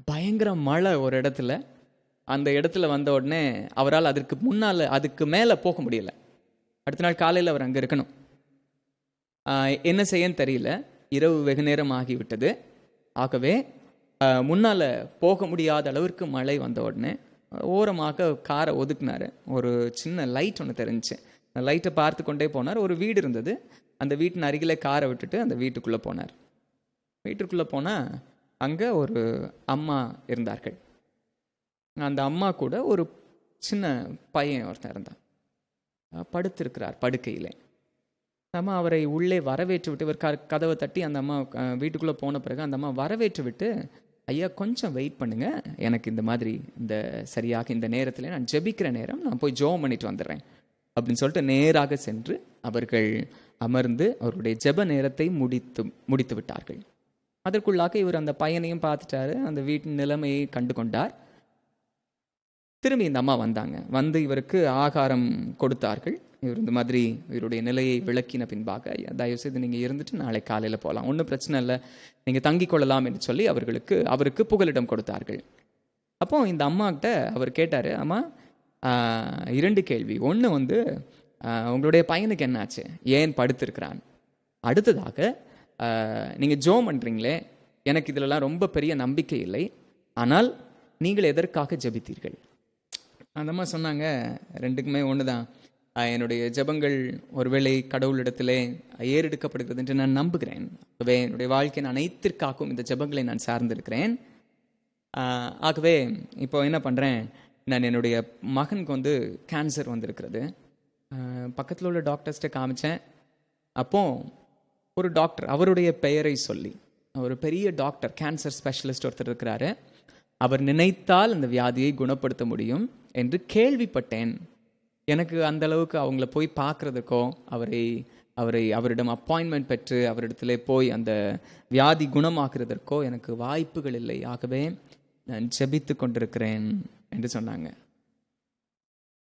[SPEAKER 1] பயங்கர மழை ஒரு இடத்துல. அந்த இடத்துல வந்த உடனே அவரால் அதுக்கு மேலே போக முடியல. அடுத்த நாள் காலையில் அவர் அங்கே இருக்கணும். என்ன செய்யன்னு தெரியல. இரவு வெகு நேரம் ஆகிவிட்டது. ஆகவே முன்னால் போக முடியாத அளவிற்கு மழை வந்த உடனே ஓரமாக காரை ஒதுக்குனார். ஒரு சின்ன லைட் ஒன்று தெரிஞ்சிச்சு. அந்த லைட்டை பார்த்து கொண்டே போனார். ஒரு வீடு இருந்தது. அந்த வீட்டின் அருகிலே காரை விட்டுட்டு அந்த வீட்டுக்குள்ளே போனார். வீட்டுக்குள்ளே போனால் அங்கே ஒரு அம்மா இருந்தார்கள். அந்த அம்மா கூட ஒரு சின்ன பையன் ஒருத்தன் இருந்தான். படுத்திருக்கிறார் படுக்கையிலே. அம்மா அவரை உள்ளே வரவேற்று விட்டு, இவர் கதவை தட்டி அந்த அம்மா வீட்டுக்குள்ளே போன பிறகு அந்த அம்மா வரவேற்று விட்டு, ஐயா கொஞ்சம் வெயிட் பண்ணுங்க, எனக்கு இந்த மாதிரி சரியாக இந்த நேரத்தில் நான் ஜெபிக்கிற நேரம், நான் போய் ஜெபம் பண்ணிட்டு வந்துடுறேன் அப்படின்னு சொல்லிட்டு நேராக சென்று அவர்கள் அமர்ந்து அவருடைய ஜெப நேரத்தை முடித்து விட்டார்கள். அதற்குள்ளாக இவர் அந்த பையனையும் பார்த்துட்டாரு. அந்த வீட்டின் நிலைமையை கண்டு கொண்டார். திரும்பி இந்த அம்மா வந்தாங்க. வந்து இவருக்கு ஆகாரம் கொடுத்தார்கள். இவர் இந்த மாதிரி இவருடைய நிலையை விளக்கின பின்பாக, தயவுசெய்து நீங்கள் இருந்துட்டு நாளை காலையில் போகலாம், ஒன்றும் பிரச்சனை இல்லை, நீங்கள் தங்கிக் கொள்ளலாம் என்று சொல்லி அவருக்கு புகலிடம் கொடுத்தார்கள். அப்போ இந்த அம்மாக்கிட்ட அவர் கேட்டார், அம்மா 2 கேள்வி. ஒன்று உங்களுடைய பையனுக்கு என்னாச்சு, ஏன் படுத்திருக்கிறான்? அடுத்ததாக நீங்கள் ஜெபம் பண்ணுறீங்களே, எனக்கு இதிலெல்லாம் ரொம்ப பெரிய நம்பிக்கை இல்லை, ஆனால் நீங்கள் எதற்காக ஜெபித்தீர்கள்? அந்த அம்மா சொன்னாங்க, 2க்குமே ஒன்று தான், என்னுடைய ஜெபங்கள் ஒருவேளை கடவுளிடத்திலே ஏறெடுக்கப்படுகிறது என்று நான் நம்புகிறேன். ஆகவே என்னுடைய வாழ்க்கையின் அனைத்திற்காகவும் இந்த ஜெபங்களை நான் சார்ந்திருக்கிறேன். ஆகவே இப்போ என்ன பண்ணுறேன், நான் என்னுடைய மகனுக்கு கேன்சர் வந்திருக்கிறது. பக்கத்தில் உள்ள டாக்டர்ஸ்ட்டை காமிச்சேன். அப்போ ஒரு டாக்டர், அவருடைய பெயரை சொல்லி, ஒரு பெரிய டாக்டர், கேன்சர் ஸ்பெஷலிஸ்ட் ஒருத்தர் இருக்கிறாரு, அவர் நினைத்தால் இந்த வியாதியை குணப்படுத்த முடியும் என்று கேள்விப்பட்டேன். எனக்கு அந்த அளவுக்கு அவங்கள போய் பார்க்குறதுக்கோ அவரிடம் அப்பாயின்மெண்ட் பெற்று அவரிடத்துல போய் அந்த வியாதி குணமாக்குறதற்கோ எனக்கு வாய்ப்புகள் இல்லை. ஆகவே நான் ஜெபித்து கொண்டிருக்கிறேன் என்று சொன்னாங்க.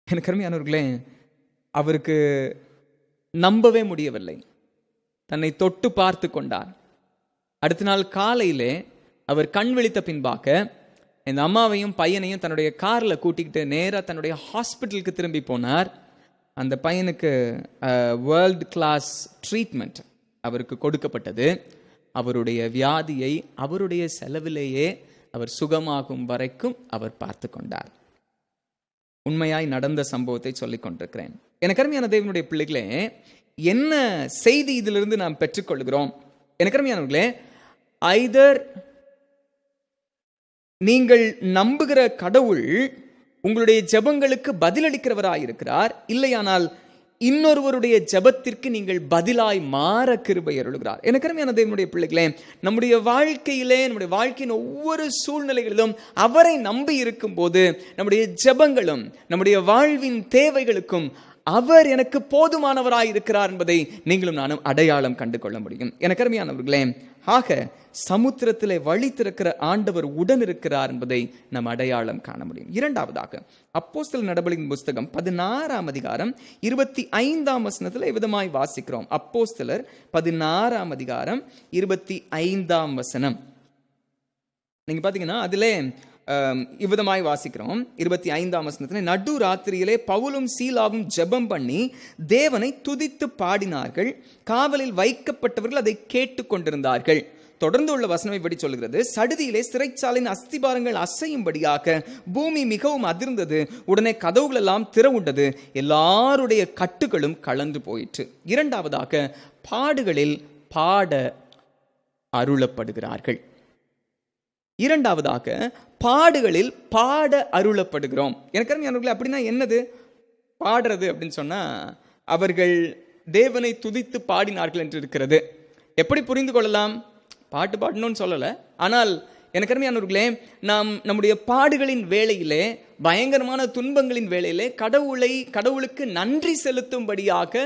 [SPEAKER 1] எனக்கு அருமையானவர்களே, அவருக்கு நம்பவே முடியவில்லை. தன்னை தொட்டு பார்த்து கொண்டார். அடுத்த நாள் காலையிலே அவர் கண் விழித்த பின்பாக இந்த அம்மாவையும் பையனையும் தன்னுடைய காரில் கூட்டிக்கிட்டு நேராக தன்னுடைய ஹாஸ்பிட்டலுக்கு திரும்பி போனார். அந்த பையனுக்கு வேர்ல்டு கிளாஸ் ட்ரீட்மெண்ட் அவருக்கு கொடுக்கப்பட்டது. அவருடைய வியாதியை அவருடைய செலவிலேயே அவர் சுகமாகும் வரைக்கும் அவர் பார்த்து கொண்டார். உண்மையாய் நடந்த சம்பவத்தை சொல்லிக் கொண்டிருக்கிறேன். எனக்கு அருமையான தேவனுடைய பிள்ளைகளே, என்ன செய்தி இதிலிருந்து நாம் பெற்றுக்கொள்கிறோம்? எனக்கு அருமையானவர்களே, ஐதர் நீங்கள் நம்புகிற கடவுள் உங்களுடைய ஜெபங்களுக்கு பதிலளிக்கிறவராயிருக்கிறார், இல்லையானால் இன்னொருவருடைய ஜெபத்திற்கு நீங்கள் பதிலாய் மாற கிருபை அருளுகிறார். எனக்கு அருமையான தேவனுடைய பிள்ளைகளே, நம்முடைய வாழ்க்கையிலே, நம்முடைய வாழ்க்கையின் ஒவ்வொரு சூழ்நிலைகளிலும் அவரை நம்பி இருக்கும் போது நம்முடைய ஜெபங்களும் நம்முடைய வாழ்வின் தேவைகளுக்கும் அவர் எனக்கு போதுமானவராயிருக்கிறார் என்பதை நீங்களும் நானும் அடையாளம் கண்டு கொள்ள முடியும். எனக்கு அருமையானவர்களே, ஆக சமுத்திரத்திலே வழி திறக்கிற ஆண்டவர் உடன் இருக்கிறார் என்பதை நாம் அடையாளம் காண முடியும். இரண்டாவதாக, அப்போஸ்தலர் நடபடிகளின் புஸ்தகம் 16ஆம் அதிகாரம் 25ஆம் வசனத்தில் விதமாய் வாசிக்கிறோம். அப்போஸ்தலர் 16ஆம் அதிகாரம் 25ஆம் வசனம் நீங்க பாத்தீங்கன்னா அதிலே இவ்விதமாய் வாசிக்கிறோம். 25ஆம் வசனத்தில், நடு ராத்திரியிலே பவுலும் சீலாவும் ஜெபம் பண்ணி தேவனை துதித்து பாடினார்கள். காவலில் வைக்கப்பட்டவர்கள் அதை கேட்டு கொண்டிருந்தார்கள். தொடர்ந்து உள்ள வசனம் இப்படி சொல்கிறது, சடுதியிலே சிறைச்சாலையின் அஸ்திபாரங்கள் அசையும்படியாக பூமி மிகவும் அதிர்ந்தது, உடனே கதவுகள் எல்லாம் திறவுண்டது, எல்லாருடைய கட்டுகளும் கலந்து போயிற்று. இரண்டாவதாக, பாடுகளில் பாட அருளப்படுகிறார்கள். இரண்டாவதாக, பாடுகளில் பாட அருளப்படுகிறோம். எனக்கு அருமையானவர்களே, அப்படின்னா என்னது பாடுறது அப்படின்னு சொன்னா, அவர்கள் தேவனை துதித்து பாடினார்கள் என்று இருக்கிறது. எப்படி புரிந்து கொள்ளலாம்? பாட்டு பாடணும்னு சொல்லலை, ஆனால் எனக்கு அருமையானவர்களே, நாம் நம்முடைய பாடுகளின் வேளையிலே, பயங்கரமான துன்பங்களின் வேளையிலே கடவுளுக்கு நன்றி செலுத்தும்படியாக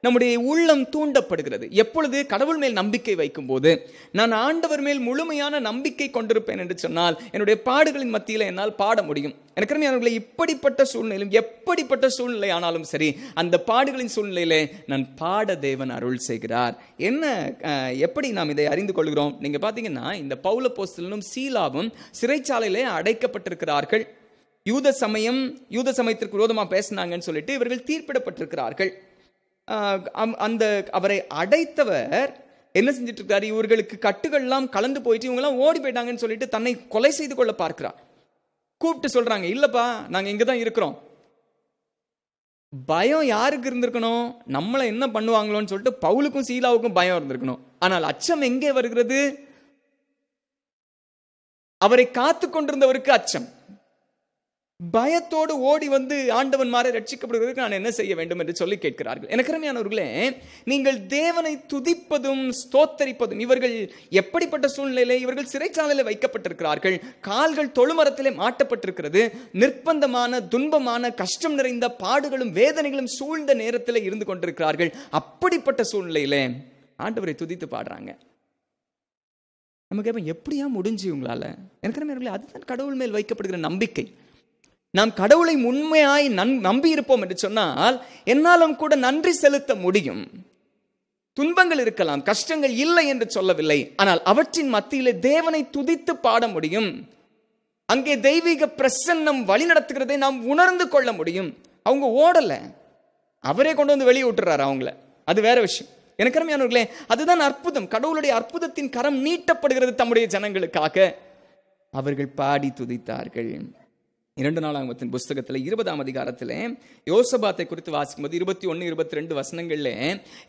[SPEAKER 1] நம்முடைய உள்ளம் தூண்டப்படுகிறது. எப்பொழுது கடவுள் மேல் நம்பிக்கை வைக்கும் போது, நான் ஆண்டவர் மேல் முழுமையான நம்பிக்கை கொண்டிருப்பேன் என்று சொன்னால், என்னுடைய பாடுகளின் மத்தியில் என்னால் பாட முடியும். எனக்கு இப்படிப்பட்ட சூழ்நிலையும், எப்படிப்பட்ட சூழ்நிலை ஆனாலும் சரி, அந்த பாடுகளின் சூழ்நிலையிலே நான் பாட தேவன் அருள் செய்கிறார். எப்படி நாம் இதை அறிந்து கொள்கிறோம்? நீங்க பாத்தீங்கன்னா, இந்த பவுல் அப்போஸ்தலனும் சீலாவும் சிறைச்சாலையிலே அடைக்கப்பட்டிருக்கிறார்கள். யூத சமயத்திற்கு விரோதமாக பேசினாங்கன்னு சொல்லிட்டு இவர்கள் தீர்ப்பிடப்பட்டிருக்கிறார்கள். அந்த அவரை அடைத்தவர் என்ன செஞ்சிட்டு இருக்காரு? இவர்களுக்கு கட்டுகள்லாம் கலந்து போயிட்டு இவங்கெல்லாம் ஓடி போயிட்டாங்கன்னு சொல்லிட்டு தன்னை கொலை செய்து கொள்ள பார்க்கிறார். கூப்பிட்டு சொல்றாங்க, இல்லப்பா நாங்க இங்கதான் இருக்கிறோம். பயம் யாருக்கு இருந்திருக்கணும்? நம்மளை என்ன பண்ணுவாங்களோன்னு சொல்லிட்டு பவுலுக்கும் சீலாவுக்கும் பயம் இருந்திருக்கணும். ஆனால் அச்சம் எங்கே வருகிறது? அவரை காத்து கொண்டிருந்தவருக்கு அச்சம். பயத்தோடு ஓடி வந்து ஆண்டவன் மாற ரட்சிக்கப்படுவதற்கு நான் என்ன செய்ய வேண்டும் என்று சொல்லி கேட்கிறார்கள். எனக்கு அருமையானவர்களே, நீங்கள் தேவனை துதிப்பதும் ஸ்தோத்தரிப்பதும், இவர்கள் எப்படிப்பட்ட சூழ்நிலையிலே, இவர்கள் சிறைச்சாலையில வைக்கப்பட்டிருக்கிறார்கள், கால்கள் தொழுமரத்திலே மாட்டப்பட்டிருக்கிறது, நிர்பந்தமான துன்பமான கஷ்டம் நிறைந்த பாடுகளும் வேதனைகளும் சூழ்ந்த நேரத்தில் இருந்து கொண்டிருக்கிறார்கள். அப்படிப்பட்ட சூழ்நிலையிலே ஆண்டவரை துதித்து பாடுறாங்க. நமக்கு எப்படியா முடிஞ்சு உங்களால? எனக்கு அதுதான் கடவுள் மேல் வைக்கப்படுகிற நம்பிக்கை. நாம் கடவுளை உண்மையாய் நம்பி இருப்போம் என்று சொன்னால், என்னாலும் கூட நன்றி செலுத்த முடியும். துன்பங்கள் இருக்கலாம், கஷ்டங்கள் இல்லை என்று சொல்லவில்லை, ஆனால் அவற்றின் மத்தியிலே தேவனை துதித்து பாட முடியும். அங்கே தெய்வீக பிரசன்னம் வழி நடத்துகிறதை நாம் உணர்ந்து கொள்ள முடியும். அவங்க ஓடல, அவரே கொண்டு வந்து வெளியே விட்டுறாரு அவங்கள, அது வேற விஷயம். எனக்கு அருமையானவர்களே, அதுதான் அற்புதம். கடவுளுடைய அற்புதத்தின் கரம் நீட்டப்படுகிறது தம்முடைய ஜனங்களுக்காக. அவர்கள் பாடி துதித்தார்கள். 2 நாளாகமத்தின் புஸ்தகத்தில் 20ஆம் அதிகாரத்தில் யோசபாத்தை குறித்து வாசிக்கும் போது 21, 22 வசனங்கள்ல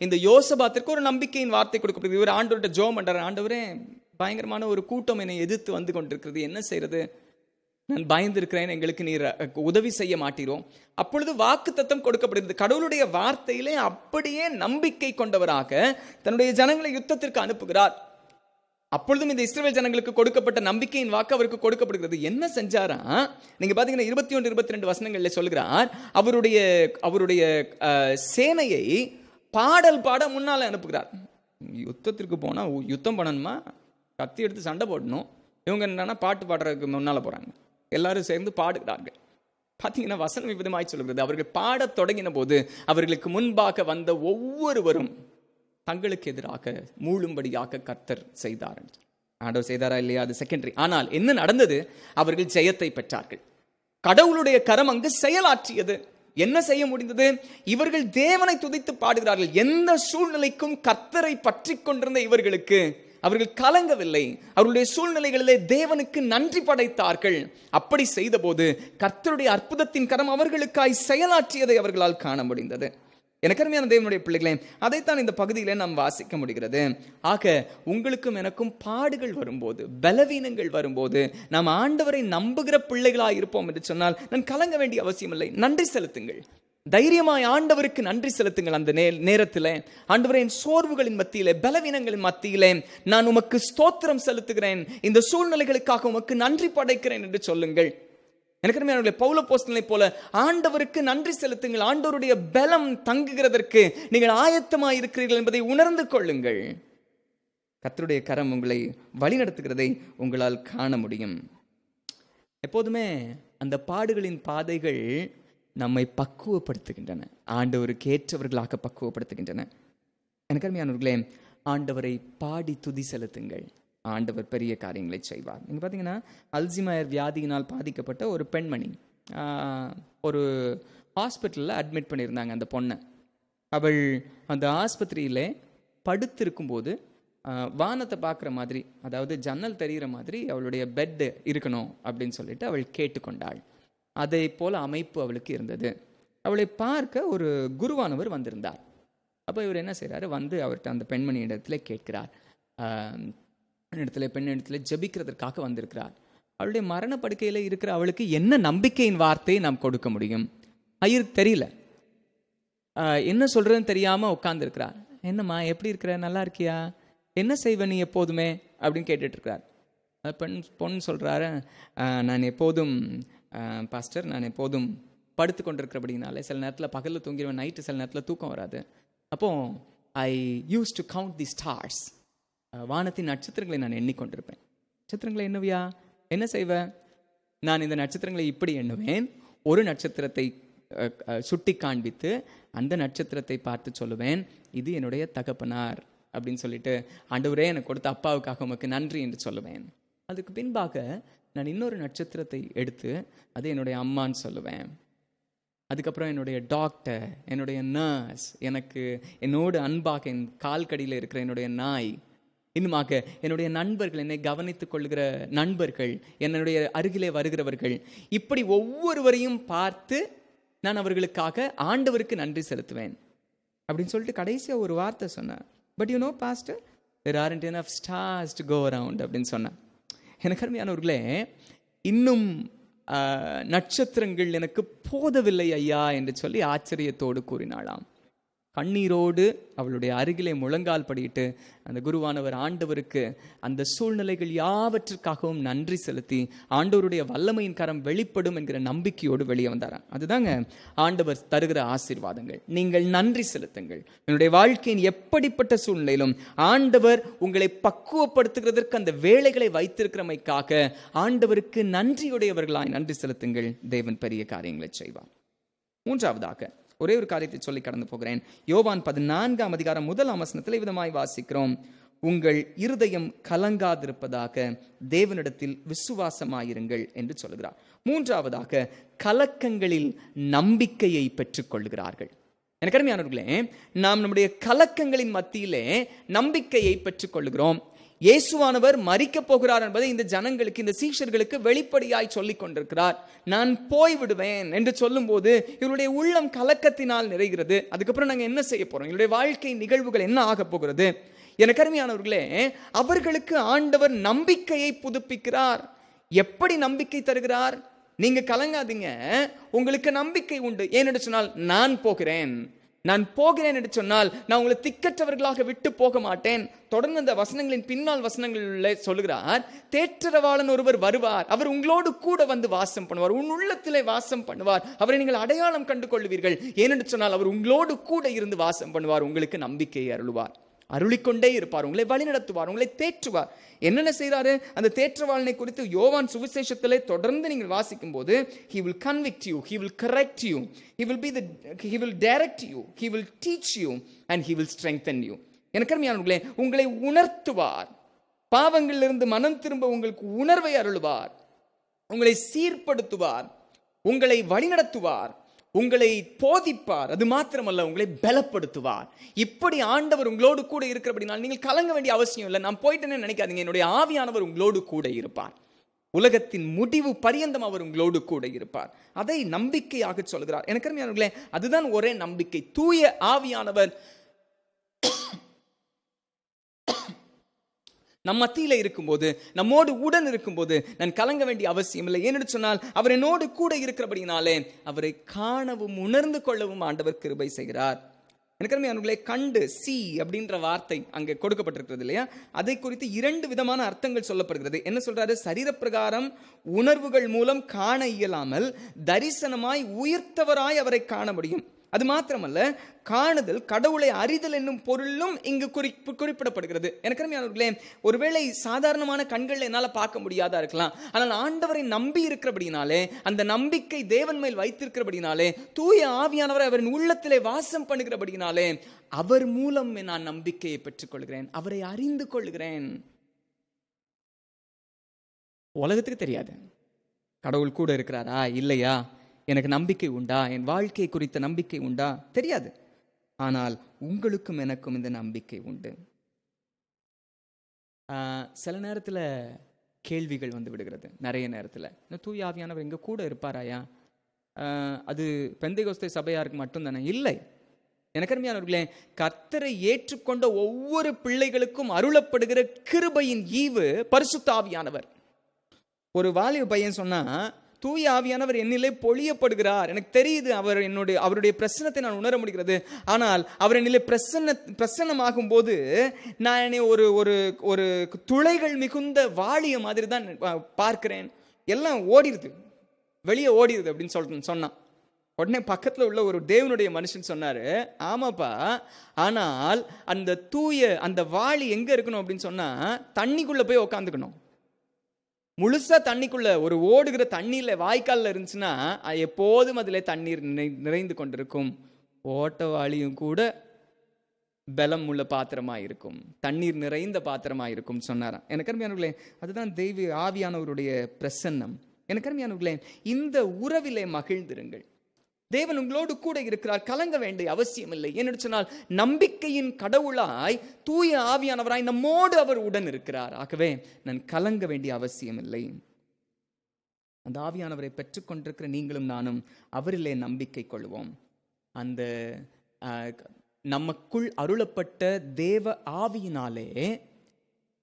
[SPEAKER 1] இந்த யோசபாத்திற்கு ஒரு நம்பிக்கையின் வார்த்தை கொடுக்கப்படுகிறது. இவர் ஆண்டவர்கிட்ட ஜெபம் பண்றாரு, ஆண்டவரே பயங்கரமான ஒரு கூட்டம் என்னை எதிர்த்து வந்து கொண்டிருக்கிறது, என்ன செய்யறது? நான் பயந்திருக்கிறேன், எங்களுக்கு நீர் உதவி செய்ய மாட்டீரோ? அப்பொழுது வாக்குத்தத்தம் கொடுக்கப்படுகிறது. கடவுளுடைய வார்த்தையிலே அப்படியே நம்பிக்கை கொண்டவராக தன்னுடைய ஜனங்களை யுத்தத்திற்கு அனுப்புகிறார். அப்பொழுதும் இந்த இஸ்ரவேல் ஜனங்களுக்கு கொடுக்கப்பட்ட நம்பிக்கையின் வாக்கு அவருக்கு கொடுக்கப்படுகிறது. என்ன செஞ்சாரா? நீங்க பாத்தீங்கன்னா 21, 22 வசனங்கள்ல சொல்கிறார், அவருடைய சேனையை பாடல் பாட முன்னால அனுப்புகிறார். யுத்தத்திற்கு போனா யுத்தம் பண்ணணுமா, கத்தி எடுத்து சண்டை போடணும். இவங்க என்னன்னா பாட்டு பாடுறதுக்கு முன்னால போறாங்க, எல்லாரும் சேர்ந்து பாடுகிறார்கள். பாத்தீங்கன்னா வசனம் விதமாய் சொல்கிறது, அவர்கள் பாடத் தொடங்கின போது அவர்களுக்கு முன்பாக வந்த ஒவ்வொருவரும் தங்களுக்கு எதிராக மூழும்படியாக கர்த்தர் செய்தார். ஆண்டவர் செய்தாரா இல்லையா, அது செகண்டரி. ஆனால் என்ன நடந்தது? அவர்கள் ஜெயத்தை பெற்றார்கள். கடவுளுடைய கரம் அங்கு செயலாற்றியது. என்ன செய்ய முடிந்தது? இவர்கள் தேவனை துதித்து பாடுகிறார்கள். எந்த சூழ்நிலைக்கும் கர்த்தரை பற்றி கொண்டிருந்த இவர்களுக்கு அவர்கள் கலங்கவில்லை. அவருடைய சூழ்நிலைகளிலே தேவனுக்கு நன்றி படைத்தார்கள். அப்படி செய்த போது கர்த்தருடைய அற்புதத்தின் கரம் அவர்களுக்காய் செயலாற்றியதை அவர்களால் காண முடிந்தது. எனக்கு அருமையான தேவனுடைய பிள்ளைகளே, அதைத்தான் இந்த பகுதியிலே நாம் வாசிக்க முடிகிறது. ஆக உங்களுக்கும் எனக்கும் பாடுகள் வரும்போது, பலவீனங்கள் வரும்போது, நாம் ஆண்டவரை நம்புகிற பிள்ளைகளாக இருப்போம் என்று சொன்னால் நான் கலங்க வேண்டிய அவசியம் இல்லை. நன்றி செலுத்துங்கள், தைரியமாய் ஆண்டவருக்கு நன்றி செலுத்துங்கள். அந்த நேரத்தில் ஆண்டவரே, என் சோர்வுகளின் மத்தியிலே, பலவீனங்களின் மத்தியிலே நான் உமக்கு ஸ்தோத்திரம் செலுத்துகிறேன், இந்த சூழ்நிலைகளுக்காக உமக்கு நன்றி படைக்கிறேன் என்று சொல்லுங்கள். எனக்கு பவுல் அப்போஸ்தலனை போல ஆண்டவருக்கு நன்றி செலுத்துங்கள். ஆண்டவருடைய பலம் தங்குகிறதற்கு நீங்கள் ஆயத்தமாய் இருக்கிறீர்கள் என்பதை உணர்ந்து கொள்ளுங்கள். கர்த்தருடைய கரம் உங்களை வழிநடத்துகிறதை உங்களால் காண முடியும். எப்போதுமே அந்த பாடுகளின் பாதைகள் நம்மை பக்குவப்படுத்துகின்றன, ஆண்டவருக்கு ஏற்றவர்களாக பக்குவப்படுத்துகின்றன. எனக்கு அருமையானவர்களே, ஆண்டவரை பாடி துதி செலுத்துங்கள். ஆண்டவர் பெரிய காரியங்களை செய்வார். நீங்கள் பார்த்தீங்கன்னா, அல்சைமர் வியாதியினால் பாதிக்கப்பட்ட ஒரு பெண்மணி ஒரு ஹாஸ்பிட்டலில் அட்மிட் பண்ணியிருந்தாங்க. அந்த பொண்ணை அவள் அந்த ஆஸ்பத்திரியில் படுத்திருக்கும்போது வானத்தை பார்க்குற மாதிரி, அதாவது ஜன்னல் தெரிகிற மாதிரி அவளுடைய பெட் இருக்கணும் அப்படின்னு சொல்லிட்டு அவள் கேட்டுக்கொண்டாள். அதை போல அமைப்பு அவளுக்கு இருந்தது. அவளை பார்க்க ஒரு குருவானவர் வந்திருந்தார். அப்போ இவர் என்ன செய்கிறாரு, வந்து அவர்கிட்ட அந்த பெண்மணி இடத்துல கேட்கிறார். பெண் இடத்துல ஜெபிக்கிறதுக்காக வந்திருக்கிறார். அவளுடைய மரண படுக்கையில் இருக்கிற அவளுக்கு என்ன நம்பிக்கையின் வார்த்தையை நாம் கொடுக்க முடியும்? ஐயருக்கு தெரியல, என்ன சொல்றதுன்னு தெரியாம உட்கார்ந்துருக்கிறார். என்னம்மா எப்படி இருக்கிற, நல்லா இருக்கியா, என்ன செய்வ நீ எப்போதுமே அப்படின்னு கேட்டுட்டு இருக்கிறார். பொண்ணு சொல்றாரு, நான் எப்போதும் பாஸ்டர், நான் எப்போதும் படுத்து கொண்டிருக்கிறபடினாலே சில நேரத்தில் பகலில் தூங்கிடுவேன், நைட்டு சில நேரத்தில் தூக்கம் வராது. அப்போ I use to count the stars, வானத்தின் நட்சத்திரங்களை நான் எண்ணிக்கொண்டிருப்பேன். நட்சத்திரங்களை எண்ணுவியா, என்ன செய்வேன்? நான் இந்த நட்சத்திரங்களை இப்படி எண்ணுவேன். ஒரு நட்சத்திரத்தை சுட்டி காண்பித்து அந்த நட்சத்திரத்தை பார்த்து சொல்லுவேன், இது என்னுடைய தகப்பனார் அப்படின்னு சொல்லிட்டு, ஆண்டவரே எனக்கு கொடுத்த அப்பாவுக்காக உமக்கு நன்றி என்று சொல்லுவேன். அதுக்கு பின்பாக நான் இன்னொரு நட்சத்திரத்தை எடுத்து அது என்னுடைய அம்மான்னு சொல்லுவேன். அதுக்கப்புறம் என்னுடைய டாக்டர், என்னுடைய நர்ஸ், எனக்கு என்னோடு அன்பாக என் கால்கடியில் இருக்கிற என்னுடைய நாய், இன்னுமாக என்னுடைய நண்பர்கள், என்னை கவனித்துக் கொள்கிற நண்பர்கள், என்னுடைய அருகிலே வருகிறவர்கள், இப்படி ஒவ்வொருவரையும் பார்த்து நான் அவர்களுக்காக ஆண்டவருக்கு நன்றி செலுத்துவேன் அப்படின்னு சொல்லிட்டு கடைசியாக ஒரு வார்த்தை சொன்னேன். But you know pastor, there aren't enough stars to go around அப்படின்னு சொன்னேன். எனக்கு அருமையானவர்களே, இன்னும் நட்சத்திரங்கள் எனக்கு போதவில்லை ஐயா என்று சொல்லி ஆச்சரியத்தோடு கூறினாளாம். கண்ணீரோடு அவளுடைய அருகிலே முழங்கால் படியிட்டு அந்த குருவானவர் ஆண்டவருக்கு அந்த சூழ்நிலைகள் யாவற்றிற்காகவும் நன்றி செலுத்தி ஆண்டவருடைய வல்லமையின் கரம் வெளிப்படும் என்கிற நம்பிக்கையோடு வெளியே வந்தாராம். அதுதாங்க ஆண்டவர் தருகிற ஆசீர்வாதங்கள். நீங்கள் நன்றி செலுத்துங்கள். என்னுடைய வாழ்க்கையின் எப்படிப்பட்ட சூழ்நிலையிலும் ஆண்டவர் உங்களை பக்குவப்படுத்துகிறதற்கு அந்த வேலைகளை வைத்திருக்கிறமைக்காக ஆண்டவருக்கு நன்றியுடையவர்களாய் நன்றி செலுத்துங்கள். தேவன் பெரிய காரியங்களை செய்வார். மூன்றாவதாக ஒரே ஒரு காரியத்தை சொல்லி கடந்து போகிறேன். யோவான் 14ஆம் அதிகாரம் 1ஆம் வசனத்தில் விதமாய் வாசிக்கிறோம், உங்கள் இருதயம் கலங்காதிருப்பதாக தேவனிடத்தில் விசுவாசமாயிருங்கள் என்று சொல்கிறார். மூன்றாவதாக கலக்கங்களில் நம்பிக்கையை பெற்றுக் கொள்கிறார்கள். எனக்கு அருமையானவர்களே, நாம் நம்முடைய கலக்கங்களின் மத்தியிலே நம்பிக்கையை பெற்றுக் கொள்கிறோம். இயேசுவானவர் மரிக்க போகிறார் என்பதை இந்த ஜனங்களுக்கு, இந்த சீஷர்களுக்கு வெளிப்படையாய் சொல்லிக் கொண்டிருக்கிறார். நான் போய்விடுவேன் என்று சொல்லும் போது இவருடைய உள்ளம் கலக்கத்தினால் நிறைகிறது. அதுக்கப்புறம் நாங்கள் என்ன செய்ய போறோம், இவருடைய வாழ்க்கை நிகழ்வுகள் என்ன ஆக போகிறது? எனக்கு அருமையானவர்களே, அவர்களுக்கு ஆண்டவர் நம்பிக்கையை புதுப்பிக்கிறார். எப்படி நம்பிக்கை தருகிறார்? நீங்க கலங்காதீங்க, உங்களுக்கு நம்பிக்கை உண்டு. ஏனென்று சொன்னால், நான் போகிறேன் என்று சொன்னால் நான் உங்களை திக்கற்றவர்களாக விட்டு போக மாட்டேன். தொடர்ந்து அந்த வசனங்களின் பின்னால் வசனங்களில் சொல்லுகிறார், தேற்றரவாளன் ஒருவர் வருவார், அவர் உங்களோடு கூட வந்து வாசம் பண்ணுவார், உன் உள்ளத்திலே வாசம் பண்ணுவார், அவரை நீங்கள் அடையாளம் கண்டு கொள்வீர்கள். ஏனென்று சொன்னால் அவர் உங்களோடு கூட இருந்து வாசம் பண்ணுவார், உங்களுக்கு நம்பிக்கையை அருளுவார், அருளிக்கொண்டே இருப்பார், உங்களை வழிநடத்துவார், உங்களை தேற்றுவார். என்னென்ன செய்யறாரு? அந்த தேற்றவாளனை குறித்து யோவான் சுவிசேஷத்திலே தொடர்ந்து நீங்கள் வாசிக்கும் போது, he will convict you, he will correct you, he will direct you, he will teach you and he will strengthen you. எனக்கு அருமையானவர்களே, உங்களை உணர்த்துவார், பாவங்களிலிருந்து மனம் திரும்ப உங்களுக்கு உணர்வை அருளுவார், உங்களை சீர்படுத்துவார், உங்களை வழிநடத்துவார், உங்களை போதிப்பார். அது மாத்திரமல்ல, உங்களை பலப்படுத்துவார். இப்படி ஆண்டவர் உங்களோடு கூட இருக்கிறபடினால் நீங்கள் கலங்க வேண்டிய அவசியம் இல்லை. நான் போயிட்டேன்னு நினைக்காதீங்க. என்னுடைய ஆவியானவர் உங்களோடு கூட இருப்பார். உலகத்தின் முடிவு பரியந்தம் அவர் உங்களோடு கூட இருப்பார். அதை நம்பிக்கையாக சொல்கிறார். எனக்கு அருமையானவர்களே, அதுதான் ஒரே நம்பிக்கை. தூய ஆவியானவர் நம் மத்தியில இருக்கும்போது, நம்மோடு உடன் இருக்கும்போது நான் கலங்க வேண்டிய அவசியம் இல்லை. ஏனென்று சொன்னால் அவர் என்னோடு கூட இருக்கிறபடினாலே அவரை காணவும் உணர்ந்து கொள்ளவும் ஆண்டவர் கிருபை செய்கிறார். எனக்கு அருமையானவர்களே, கண்டு சி அப்படின்ற வார்த்தை அங்கே கொடுக்கப்பட்டிருக்கிறது இல்லையா? அதை குறித்து 2 விதமான அர்த்தங்கள் சொல்லப்படுகிறது. என்ன சொல்றாரு? சரீரப்பிரகாரம் உணர்வுகள் மூலம் காண இயலாமல் தரிசனமாய் உயிர்த்தவராய் அவரை காண முடியும். அது மாத்திரமல்ல, காணுதல், கடவுளை அறிதல் என்னும் பொருளும் இங்கு குறிப்பிடப்படுகிறது. எனக்கு அருமையானவர்களே, ஒருவேளை சாதாரணமான கண்கள் என்னால் பார்க்க முடியாதா இருக்கலாம். ஆனால் ஆண்டவரை நம்பி இருக்கிறபடினாலே, அந்த நம்பிக்கை தேவன் மேல் வைத்திருக்கிறபடினாலே, தூய ஆவியானவரை அவரின் உள்ளத்திலே வாசம் பண்ணுகிறபடினாலே அவர் மூலம் நான் நம்பிக்கையை பெற்றுக் கொள்கிறேன், அவரை அறிந்து கொள்கிறேன். உலகத்துக்கு தெரியாது கடவுள் கூட இருக்கிறாரா இல்லையா, எனக்கு நம்பிக்கை உண்டா, என் வாழ்க்கை குறித்த நம்பிக்கை உண்டா, தெரியாது. ஆனால் உங்களுக்கும் எனக்கும் இந்த நம்பிக்கை உண்டு. சில நேரத்தில் கேள்விகள் வந்து விடுகிறது. நிறைய நேரத்தில் இந்த தூய ஆவியானவர் எங்கள் கூட இருப்பாராயா? அது பெந்தைகோஸ்தே சபையாருக்கு மட்டும்தானே? இல்லை. எனக்கு அருமையானவர்களே, கர்த்தரை ஏற்றுக்கொண்ட ஒவ்வொரு பிள்ளைகளுக்கும் அருளப்படுகிற கிருபையின் ஈவு பரிசுத்த ஆவியானவர். ஒரு வாலிப பையன் சொன்னா, தூய ஆவியானவர் என்னிலே பொழியப்படுகிறார், எனக்கு தெரியுது, அவருடைய பிரசன்னத்தை நான் உணர முடிகிறது, ஆனால் அவர் என்னிலே பிரசன்னமாகும் போது நான் என்னை ஒரு துளைகள் மிகுந்த வாளிய மாதிரி தான் பார்க்கிறேன், எல்லாம் ஓடிடுது, வெளியே ஓடிடுது அப்படின்னு சொன்னான். உடனே பக்கத்தில் உள்ள ஒரு தேவனுடைய மனுஷன் சொன்னாரு, ஆமாப்பா, ஆனால் அந்த வாளி எங்க இருக்கணும் அப்படின்னு சொன்னா தண்ணிக்குள்ள போய் உக்காந்துக்கணும். முழுசா தண்ணிக்குள்ள, ஒரு ஓடுகிற தண்ணியில வாய்க்காலில் இருந்துச்சுன்னா எப்போதும் அதில் தண்ணீர் நிறைந்து கொண்டிருக்கும். ஓட்டவாளியும் கூட பலம் உள்ள பாத்திரமா இருக்கும், தண்ணீர் நிறைந்த பாத்திரமா இருக்கும் சொன்னாராம். எனக்கு அருமையானவர்களே, அதுதான் தெய்வ ஆவியானவருடைய பிரசன்னம். எனக்கு அருமையானவர்களே, இந்த உறவிலே மகிழ்ந்திருங்கள். தேவன் உங்களோடு கூட இருக்கிறார், கலங்க வேண்டிய அவசியம் இல்லை. என்று சொன்னால் நம்பிக்கையின் கடவுளாய் தூய ஆவியானவராய் நம்மோடு அவர் உடன் இருக்கிறார். ஆகவே நான் கலங்க வேண்டிய அவசியம் இல்லை. அந்த ஆவியானவரை பெற்றுக்கொண்டிருக்கிற நீங்களும் நானும் அவரிலே நம்பிக்கை கொள்வோம். அந்த நமக்குள் அருளப்பட்ட தேவ ஆவியினாலே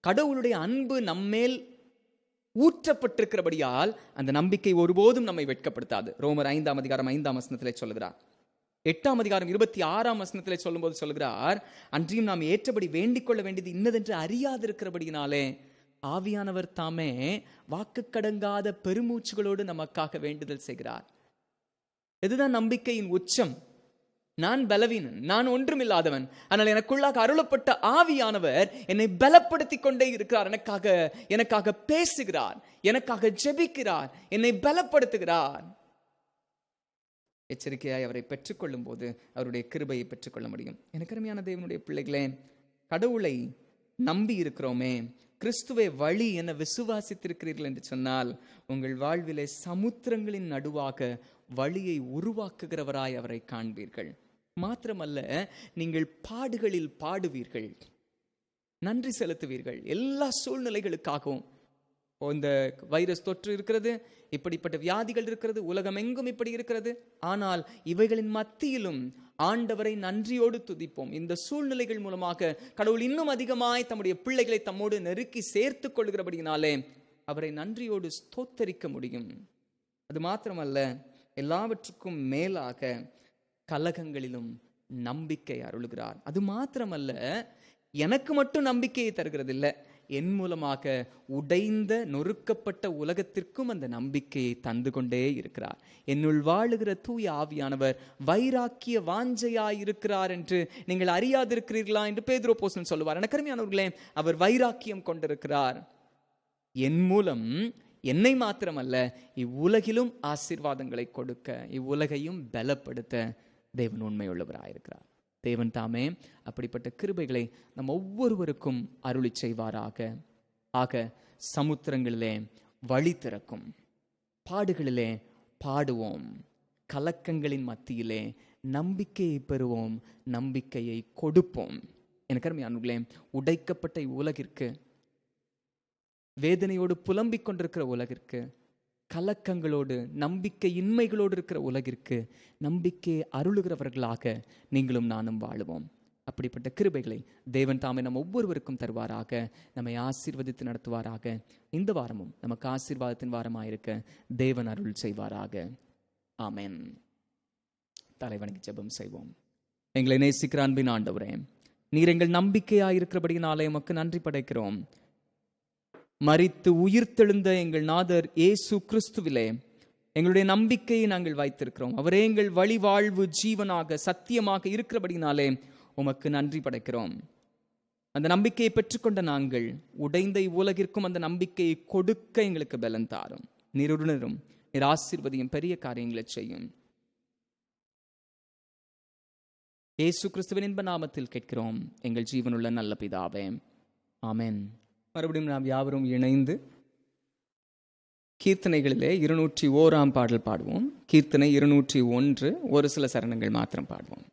[SPEAKER 1] கடவுளுடைய அன்பு நம்மேல் ஊற்றப்பட்டிருக்கிறபடியால் அந்த நம்பிக்கை ஒருபோதும் நம்மை வெட்கப்படுத்தாது. ரோமர் 5ஆம் அதிகாரம் 5ஆம் வசனத்திலே சொல்லுகிறார். 8ஆம் அதிகாரம் 26ஆம் வசனத்திலே சொல்லும்போது சொல்லுகிறார், அன்றியும் நாம் ஏற்றபடி வேண்டிக் கொள்ள வேண்டியது இன்னதென்று அறியாதிருக்கிறபடியினாலே ஆவியானவர் தாமே வாக்கு கடங்காத பெருமூச்சுகளோடு நமக்காக வேண்டுதல் செய்கிறார். இதுதான் நம்பிக்கையின் உச்சம். நான் பலவீனன், நான் ஒன்றுமில்லாதவன், ஆனால் எனக்குள்ளாக அருளப்பட்ட ஆவியானவர் என்னை பலப்படுத்தி கொண்டே இருக்கிறார், எனக்காக பேசுகிறார், எனக்காக ஜெபிக்கிறார், என்னை பலப்படுத்துகிறார். எச்சரிக்கையாய் அவரை பெற்றுக்கொள்ளும் போது அவருடைய கிருபையை பெற்றுக்கொள்ள முடியும். எனக்கு அருமையான தேவனுடைய பிள்ளைகளே, கடவுளை நம்பி இருக்கிறோமே, கிறிஸ்துவை வழி என விசுவாசித்திருக்கிறீர்கள் என்று சொன்னால் உங்கள் வாழ்விலே சமுத்திரங்களின் நடுவாக வழியை உருவாக்குகிறவராய் அவரை காண்பீர்கள். மாத்திரமல்ல, நீங்கள் பாடுகளில் பாடுவீர்கள், நன்றி செலுத்துவீர்கள். எல்லா சூழ்நிலைகளுக்காகவும் இந்த வைரஸ் தொற்று இருக்கிறது, இப்படிப்பட்ட வியாதிகள் இருக்கிறது, உலகம் எங்கும் இப்படி இருக்கிறது, ஆனால் இவைகளின் மத்தியிலும் ஆண்டவரை நன்றியோடு துதிப்போம். இந்த சூழ்நிலைகள் மூலமாக கடவுள் இன்னும் அதிகமாய் தம்முடைய பிள்ளைகளை தம்மோடு நெருக்கி சேர்த்து கொள்கிறபடினாலே அவரை நன்றியோடு ஸ்தோத்தரிக்க முடியும். அது மாத்திரமல்ல, எல்லாவற்றுக்கும் மேலாக கலகங்களிலும் நம்பிக்கை அருளுகிறார். அது மாத்திரமல்ல, எனக்கு மட்டும் நம்பிக்கையை தருகிறது இல்லை, என் மூலமாக உடைந்த நொறுக்கப்பட்ட உலகத்திற்கும் அந்த நம்பிக்கையை தந்து கொண்டே இருக்கிறார். என்னுள் வாழுகிற தூய ஆவியானவர் வைராக்கிய வாஞ்சையாயிருக்கிறார் என்று நீங்கள் அறியாதிருக்கிறீர்களா என்று பேதுரு அப்போஸ்தலன் சொல்லுவார். எனக்கு அருமையானவர்களே, அவர் வைராக்கியம் கொண்டிருக்கிறார். என் மூலம் என்னை மாத்திரமல்ல, இவ்வுலகிலும் ஆசீர்வாதங்களை கொடுக்க, இவ்வுலகையும் பலப்படுத்த தேவன் உண்மையுள்ளவராயிருக்கிறார். தேவன் தாமே அப்படிப்பட்ட கிருபைகளை நம் ஒவ்வொருவருக்கும் அருளி செய்வாராக. ஆக சமுத்திரங்களிலே வழி திறக்கும், பாடுகளிலே பாடுவோம், கலக்கங்களின் மத்தியிலே நம்பிக்கையை பெறுவோம், நம்பிக்கையை கொடுப்போம். எனக்கு அருமையானவர்களே, உடைக்கப்பட்ட உலகிற்கு, வேதனையோடு புலம்பிக் கொண்டிருக்கிற உலகிற்கு, கலக்கங்களோடு நம்பிக்கையின்மைகளோடு இருக்கிற உலகிற்கு நம்பிக்கையை அருளுகிறவர்களாக நீங்களும் நானும் வாழுவோம். அப்படிப்பட்ட கிருபைகளை தேவன் தாமே நம் ஒவ்வொருவருக்கும் தருவாராக, நம்மை ஆசீர்வதித்து நடத்துவாராக. இந்த வாரமும் நமக்கு ஆசீர்வாதத்தின் வாரமாயிருக்க தேவன் அருள் செய்வாராக. ஆமென். தலைவனுக்கு ஜெபம் செய்வோம். எங்களை நேசிக்கிற அன்பின் ஆண்டவரே, நீர் எங்கள் நம்பிக்கையாயிருக்கிறபடியினாலே உமக்கு நன்றி படைக்கிறோம். மரித்து உயிர்த்தெழுந்த எங்கள் நாதர் இயேசு கிறிஸ்துவிலே எங்களுடைய நம்பிக்கையை நாங்கள் வைத்திருக்கிறோம். அவரே எங்கள் வழி, வாழ்வு, ஜீவனாக சத்தியமாக இருக்கிறபடினாலே உமக்கு நன்றி படைக்கிறோம். அந்த நம்பிக்கையை பெற்றுக்கொண்ட நாங்கள் உடைந்த இவ்வுலகிற்கும் அந்த நம்பிக்கையை கொடுக்க எங்களுக்கு பலன் தாரும். நீருடனும் நீர் ஆசீர்வதியும், பெரிய காரியங்களை செய்யும். இயேசு கிறிஸ்துவின் இன்ப நாமத்தில் கேட்கிறோம் எங்கள் ஜீவனுள்ள நல்ல பிதாவே, ஆமென். மறுபடியும் நாம் யாவரும் இணைந்து கீர்த்தனைகளிலே 201ஆம் பாடல் பாடுவோம். கீர்த்தனை 201, ஒரு சில சரணங்கள் மாத்திரம் பாடுவோம்.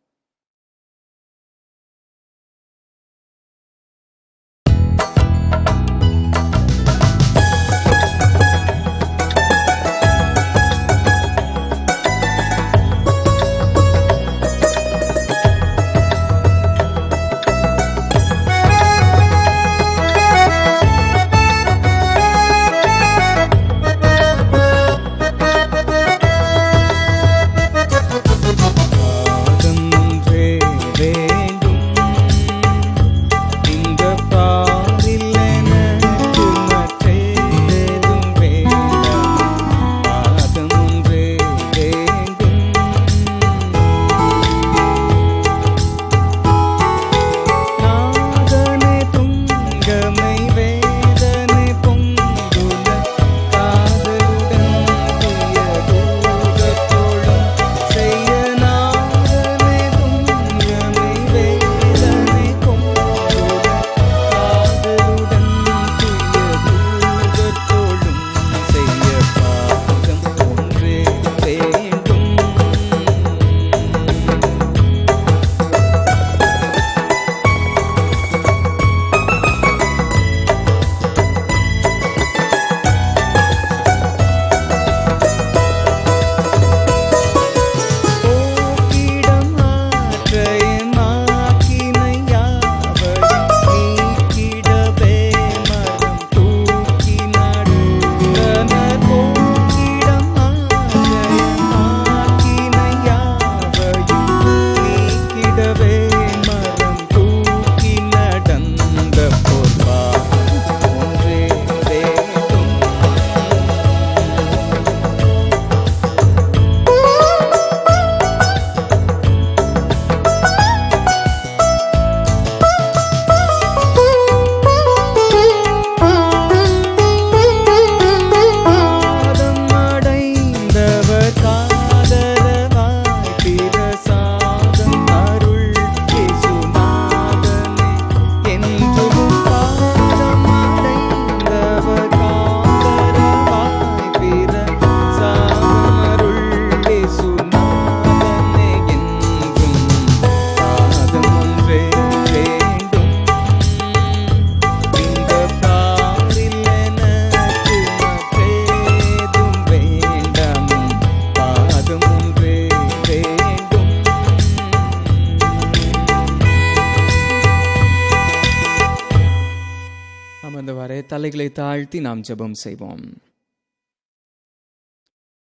[SPEAKER 1] தலைகளை தாழ்த்தி நாம் ஜெபம் செய்வோம்.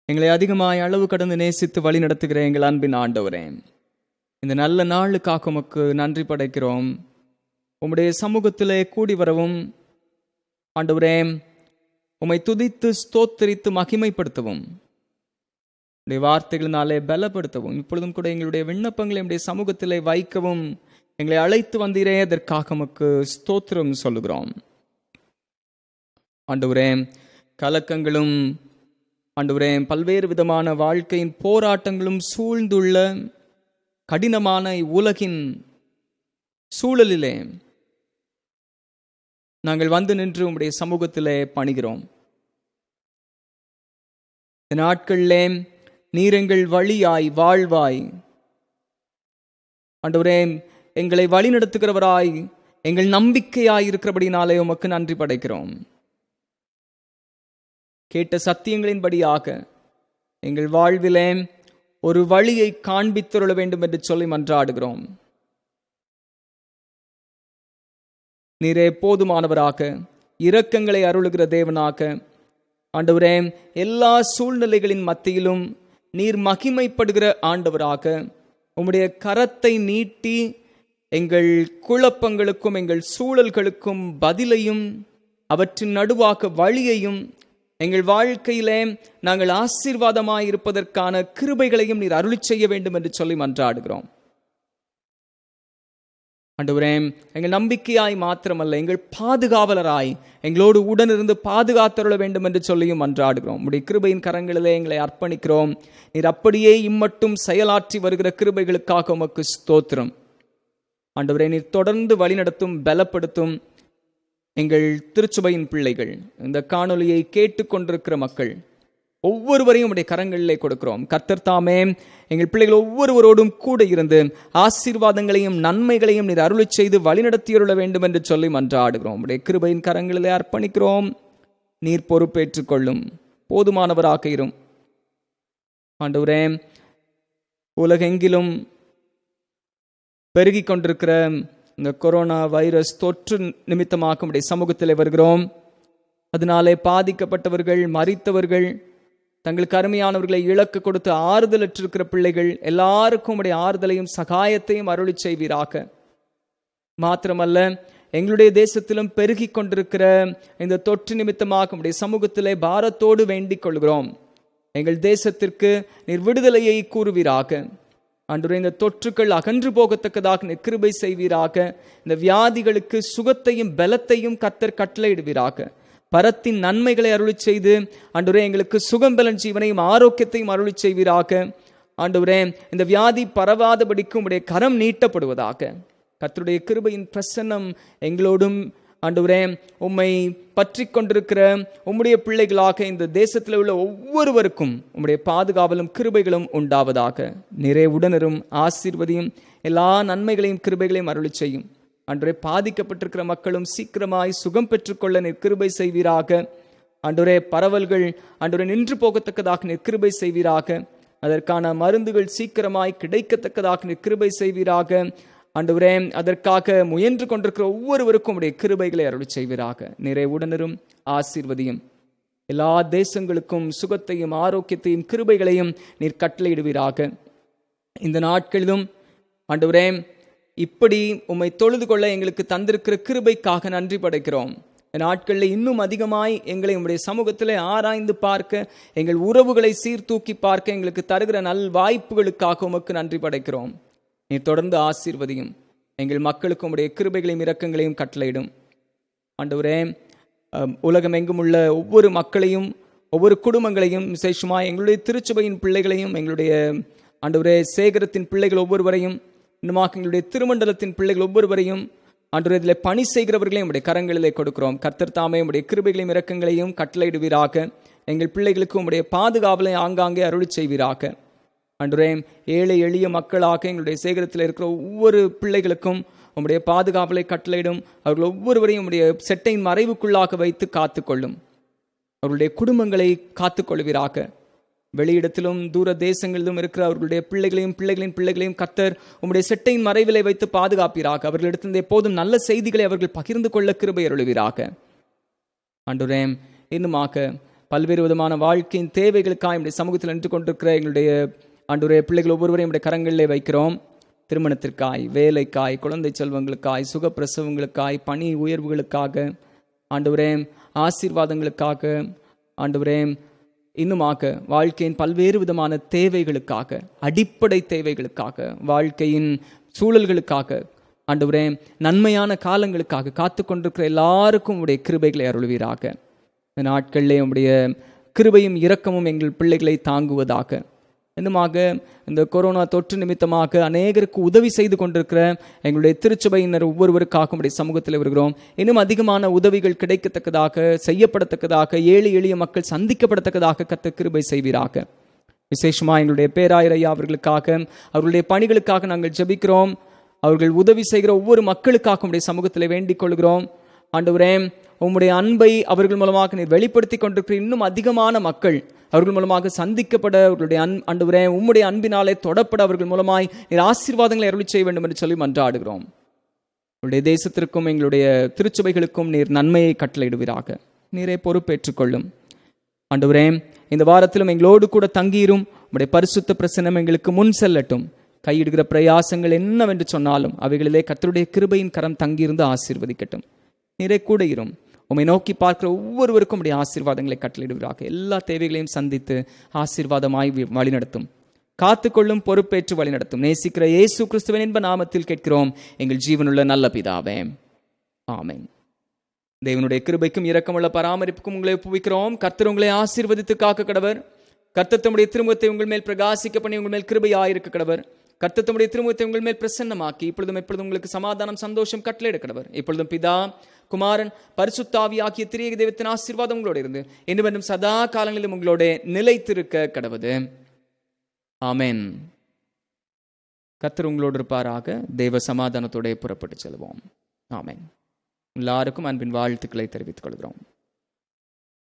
[SPEAKER 1] எங்களை அதிகமாய் அளவு கடந்து நேசித்து வழி நடத்துகிற எங்கள் அன்பின் ஆண்டவரே, இந்த நல்ல நாளுக்காக உமக்கு நன்றி படைக்கிறோம். உம்முடைய சமூகத்திலே கூடி வரவும் ஆண்டவரே, உம்மை துதித்து ஸ்தோத்தரித்து மகிமைப்படுத்தவும், உடைய வார்த்தைகளினாலே பலப்படுத்தவும், இப்பொழுதும் கூட எங்களுடைய விண்ணப்பங்களை எங்களுடைய சமூகத்திலே வைக்கவும் எங்களை அழைத்து வந்தீரே, அதற்காக உமக்கு ஸ்தோத்திரம் சொல்லுகிறோம். ஆண்டவரே, கலக்கங்களும் ஆண்டவரே பல்வேறு விதமான வாழ்க்கையின் போராட்டங்களும் சூழ்ந்துள்ள கடினமான உலகின் சூழலிலே நாங்கள் வந்து நின்று உம்முடைய சமூகத்திலே பணிகிறோம். இந்த நாட்களிலே நீர் எங்கள் வழியாய் வாழ்வாய் ஆண்டவரே, எங்களை வழி நடத்துகிறவராய் எங்கள் நம்பிக்கையாய் இருக்கிறபடினாலே உமக்கு நன்றி படைக்கிறோம். கேட்ட சத்தியங்களின்படியாக எங்கள் வாழ்விலே ஒரு வழியை காண்பித்துள்ள வேண்டும் என்று சொல்லி மன்றாடுகிறோம். நீரே போதுமானவராக, இரக்கங்களை அருளுகிற தேவனாக ஆண்டவரே, எல்லா சூழ்நிலைகளின் மத்தியிலும் நீர் மகிமைப்படுகிற ஆண்டவராக உம்முடைய கரத்தை நீட்டி எங்கள் குழப்பங்களுக்கும் எங்கள் சூழல்களுக்கும் பதிலையும் அவற்றின் நடுவாக வழியையும் எங்கள் வாழ்க்கையிலே நாங்கள் ஆசீர்வாதமாய் இருப்பதற்கான கிருபைகளையும் நீர் அருளி செய்ய வேண்டும் என்று சொல்லி மன்றாடுகிறோம். ஆண்டவரே, எங்கள் நம்பிக்கையாய் மாத்திரமல்ல, எங்கள் பாதுகாவலராய் எங்களோடு உடனிருந்து பாதுகாத்தருள வேண்டும் என்று சொல்லியும் மன்றாடுகிறோம். உம்முடைய கிருபையின் கரங்களிலே எங்களை அர்ப்பணிக்கிறோம். நீர் அப்படியே இம்மட்டும் செயலாற்றி வருகிற கிருபைகளுக்காக உமக்கு ஸ்தோத்திரம். ஆண்டவரே, நீர் தொடர்ந்து வழிநடத்தும் பலப்படுத்தும் எங்கள் திருச்சபையின் பிள்ளைகள், இந்த காணொலியை கேட்டுக்கொண்டிருக்கிற மக்கள் ஒவ்வொருவரையும் உடைய கரங்களிலே கொடுக்கிறோம். கர்த்தர் தாமே எங்கள் பிள்ளைகள் ஒவ்வொருவரோடும் கூட இருந்து ஆசீர்வாதங்களையும் நன்மைகளையும் நீர் அருளி செய்து வழிநடத்தியருள வேண்டும் என்று சொல்லி மன்றாடுகிறோம். உடைய கிருபையின் கரங்களிலே அர்ப்பணிக்கிறோம். நீர் பொறுப்பேற்றுக் கொள்ளும், போதுமானவராக இரும். ஆண்டவரே, உலகெங்கிலும் பெருகிக் கொண்டிருக்கிற இந்த கொரோனா வைரஸ் தொற்று நிமித்தமாக உடைய சமூகத்தில் வருகிறோம். அதனாலே பாதிக்கப்பட்டவர்கள், மரித்தவர்கள், தங்களுக்கு அருமையானவர்களை இழக்க கொடுத்து ஆறுதலற்றிருக்கிற பிள்ளைகள் எல்லாருக்கும் உடைய ஆறுதலையும் சகாயத்தையும் அருளி செய்வீராக. மாத்திரமல்ல, எங்களுடைய தேசத்திலும் பெருகி கொண்டிருக்கிற இந்த தொற்று நிமித்தமாக உடைய சமூகத்திலே பாரத்தோடு வேண்டிக் கொள்கிறோம். எங்கள் தேசத்திற்கு நீர் விடுதலையை கூறுவீராக. ஆண்டவரே, இந்த தொற்றுக்கள் அகன்று போகத்தக்கதாக நீர் கிருபை செய்வீராக. இந்த வியாதிகளுக்கு சுகத்தையும் பலத்தையும் கர்த்தர் கட்டளையிடுவீராக. பரத்தின் நன்மைகளை அருளி செய்து ஆண்டவரே எங்களுக்கு சுகம் பலன் ஜீவனையும் ஆரோக்கியத்தையும் அருளி செய்வீராக. ஆண்டவரே, இந்த வியாதி பரவாதபடிக்கு உம்முடைய கரம் நீட்டப்படுவதாக. கர்த்தருடைய கிருபையின் பிரசன்னம் எங்களோடும் ஆண்டவரே உம்மை பற்றி கொண்டிருக்கிற உம்முடைய பிள்ளைகளாக இந்த தேசத்தில் உள்ள ஒவ்வொருவருக்கும் உம்முடைய பாதுகாவலும் கிருபைகளும் உண்டாவதாக. நிறைவுடனரும் ஆசீர்வதியும் எல்லா நன்மைகளையும் கிருபைகளையும் அருளி செய்யும். ஆண்டவரே, பாதிக்கப்பட்டிருக்கிற மக்களும் சீக்கிரமாய் சுகம் பெற்றுக்கொள்ள நீர் கிருபை செய்வீராக. ஆண்டவரே, பரவல்கள் ஆண்டவரே நின்று போகத்தக்கதாக நீர் கிருபை செய்வீராக. அதற்கான மருந்துகள் சீக்கிரமாய் கிடைக்கத்தக்கதாக நீர் கிருபை செய்வீராக. ஆண்டவரே, அதற்காக முயன்று கொண்டிருக்கிற ஒவ்வொருவருக்கும் உடைய கிருபைகளை அருளி செய்வீராக. நிறைவுடனரும் ஆசீர்வதியும் எல்லா தேசங்களுக்கும் சுகத்தையும் ஆரோக்கியத்தையும் கிருபைகளையும் நீர் கட்டளையிடுவீராக. இந்த நாட்களிலும் ஆண்டவரே, இப்படி உம்மை தொழுது கொள்ள எங்களுக்கு தந்திருக்கிற கிருபைக்காக நன்றி படைக்கிறோம். நாட்களில் இன்னும் அதிகமாய் எங்களை உம்முடைய சமூகத்திலே ஆராய்ந்து பார்க்க, எங்கள் உறவுகளை சீர்தூக்கி பார்க்க எங்களுக்கு தருகிற நல் வாய்ப்புகளுக்காக உமக்கு நன்றி படைக்கிறோம். நீர் தொடர்ந்து ஆசீர்வதியும் எங்கள் மக்களுக்கு உம்முடைய கிருபைகளையும் இரக்கங்களையும் கட்டளையிடும். ஆண்டவரே, உலகம் எங்கும் உள்ள ஒவ்வொரு மக்களையும் ஒவ்வொரு குடும்பங்களையும் விசேஷமாக எங்களுடைய திருச்சபையின் பிள்ளைகளையும் எங்களுடைய ஆண்டவரே சேகரத்தின் பிள்ளைகள் ஒவ்வொருவரையும் இன்னுமாக எங்களுடைய திருமண்டலத்தின் பிள்ளைகள் ஒவ்வொருவரையும் ஆண்டவரே இதில் பணி செய்கிறவர்களையும் உடைய கரங்களிலே கொடுக்கிறோம். கர்த்தர் தாமே உடைய கிருபைகளையும் இரக்கங்களையும் கட்டளையிடுவீராக. எங்கள் பிள்ளைகளுக்கு உடைய பாதுகாவலை ஆங்காங்கே அருளி செய்வீராக. ஆண்டவரே, ஏழை எளிய மக்களாக எங்களுடைய சேகரத்தில் இருக்கிற ஒவ்வொரு பிள்ளைகளுக்கும் உம்முடைய பாதுகாவலை கட்டளையிடும். அவர்கள் ஒவ்வொருவரையும் உடைய செட்டையின் மறைவுக்குள்ளாக வைத்து காத்துக்கொள்ளும். அவர்களுடைய குடும்பங்களை காத்துக்கொள்வீராக. வெளியிடத்திலும் தூர தேசங்களிலும் இருக்கிற அவர்களுடைய பிள்ளைகளின் பிள்ளைகளையும் கர்த்தர் உம்முடைய செட்டையின் மறைவிலை வைத்து பாதுகாப்பீராக. அவர்களிடத்திலிருந்து எப்போதும் நல்ல செய்திகளை அவர்கள் பகிர்ந்து கொள்ள கிருபை அருளுவீராக. ஆண்டவரே, இன்னுமாக பல்வேறு விதமான வாழ்க்கையின் தேவைகளுக்காக நம்முடைய சமூகத்தில் நின்று கொண்டிருக்கிற எங்களுடைய ஆண்டவரே பிள்ளைகள் ஒவ்வொருவரையும் நம்முடைய கரங்களிலே வைக்கிறோம். திருமணத்திற்காய், வேலைக்காய், குழந்தை செல்வங்களுக்காய், சுகப்பிரசவங்களுக்காய், பணி உயர்வுகளுக்காக, ஆண்டவரே ஆசீர்வாதங்களுக்காக, ஆண்டவரே இன்னுமாக வாழ்க்கையின் பல்வேறு விதமான தேவைகளுக்காக, அடிப்படை தேவைகளுக்காக, வாழ்க்கையின் சூழல்களுக்காக, ஆண்டவரே நன்மையான காலங்களுக்காக காத்து கொண்டிருக்கிற எல்லாருக்கும் உடைய கிருபைகளை அருள்வீராக. இந்த நாட்களிலே உடைய கிருபையும் இரக்கமும் எங்கள் பிள்ளைகளை தாங்குவதாக. இன்னுமாக இந்த கொரோனா தொற்று நிமித்தமாக அநேகருக்கு உதவி செய்து கொண்டிருக்கிற எங்களுடைய திருச்சபையினர் ஒவ்வொருவருக்காக உடைய சமூகத்தில் வருகிறோம். இன்னும் அதிகமான உதவிகள் கிடைக்கத்தக்கதாக, செய்யப்படத்தக்கதாக, ஏழை எளிய மக்கள் சந்திக்கப்படத்தக்கதாக கர்த்தர் கிருபை செய்வீராக. விசேஷமாக எங்களுடைய பேராயர் ஐயா அவர்களுக்காக, அவர்களுடைய பணிகளுக்காக நாங்கள் ஜெபிக்கிறோம். அவர்கள் உதவி செய்கிற ஒவ்வொரு மக்களுக்காக உடைய சமூகத்தில் வேண்டிக் கொள்கிறோம். ஆண்டவரே, உம்முடைய அன்பை அவர்கள் மூலமாக நீர் வெளிப்படுத்தி கொண்டிருக்கிற இன்னும் அதிகமான மக்கள் அவர்கள் மூலமாக சந்திக்கப்பட, அவர்களுடைய ஆண்டவரே உம்முடைய அன்பினாலே தொடப்பட, அவர்கள் மூலமாய் நீர் ஆசீர்வாதங்களை அருளி செய்ய வேண்டும் என்று சொல்லி மன்றாடுகிறோம். உங்களுடைய தேசத்திற்கும் எங்களுடைய திருச்சபைகளுக்கும் நீர் நன்மையை கட்டளையிடுவீராக. நீரே பொறுப்பேற்றுக் கொள்ளும். ஆண்டவரே, இந்த வாரத்திலும் எங்களோடு கூட தங்கியிரும். உம்முடைய பரிசுத்த பிரசன்னம் எங்களுக்கு முன் செல்லட்டும். கையிடுகிற பிரயாசங்கள் என்னவென்று சொன்னாலும் அவைகளிலே கர்த்தருடைய கிருபையின் கரம் தங்கியிருந்து ஆசீர்வதிக்கட்டும். நீரே கூட இரும். உம்மை நோக்கி பார்க்கிற ஒவ்வொருவருக்கும் உடைய ஆசீர்வாதங்களை கட்டளையிடுவீராக. எல்லா தேவைகளையும் சந்தித்து ஆசீர்வாதமாய் வழிநடத்தும். காத்துக்கொள்ளும், பொறுப்பேற்று வழிநடத்தும். நேசிக்கிற இயேசு கிறிஸ்துவின் இன்ப நாமத்தில் கேட்கிறோம் எங்கள் ஜீவனுள்ள நல்ல பிதாவே, ஆமென். தேவனுடைய கிருபைக்கும் இரக்கமுள்ள பராமரிப்புக்கும் உங்களை ஒப்புவிக்கிறோம். கர்த்தர் உங்களை ஆசீர்வதித்து காக்க கடவர். கர்த்தர் தம்முடைய திருமுகத்தை உங்கள் மேல் பிரகாசிக்க பண்ணி உங்கள் மேல் கிருபையாயிருக்க கடவர். கர்த்தர் தம்முடைய திருமுகத்தை உங்கள் மேல் பிரசன்னமாக்கி இப்பொழுதும் எப்பொழுதும் உங்களுக்கு சமாதானம், சந்தோஷம் கட்டளையிட கடவர். இப்பொழுதும் பிதா, குமாரன், பரிசுத்த ஆவி ஆகிய திரியேக தெய்வத்தின் ஆசீர்வாதம் உங்களோடு இருந்து இன்னும் சதா காலங்களிலும் உங்களோட நிலைத்திருக்க கடவுது. ஆமென். கர்த்தர் உங்களோடு இருப்பாராக. தேவ சமாதானத்தோட புறப்பட்டு செல்வோம். ஆமென். எல்லாருக்கும் அன்பின் வாழ்த்துக்களை தெரிவித்துக் கொள்கிறோம்.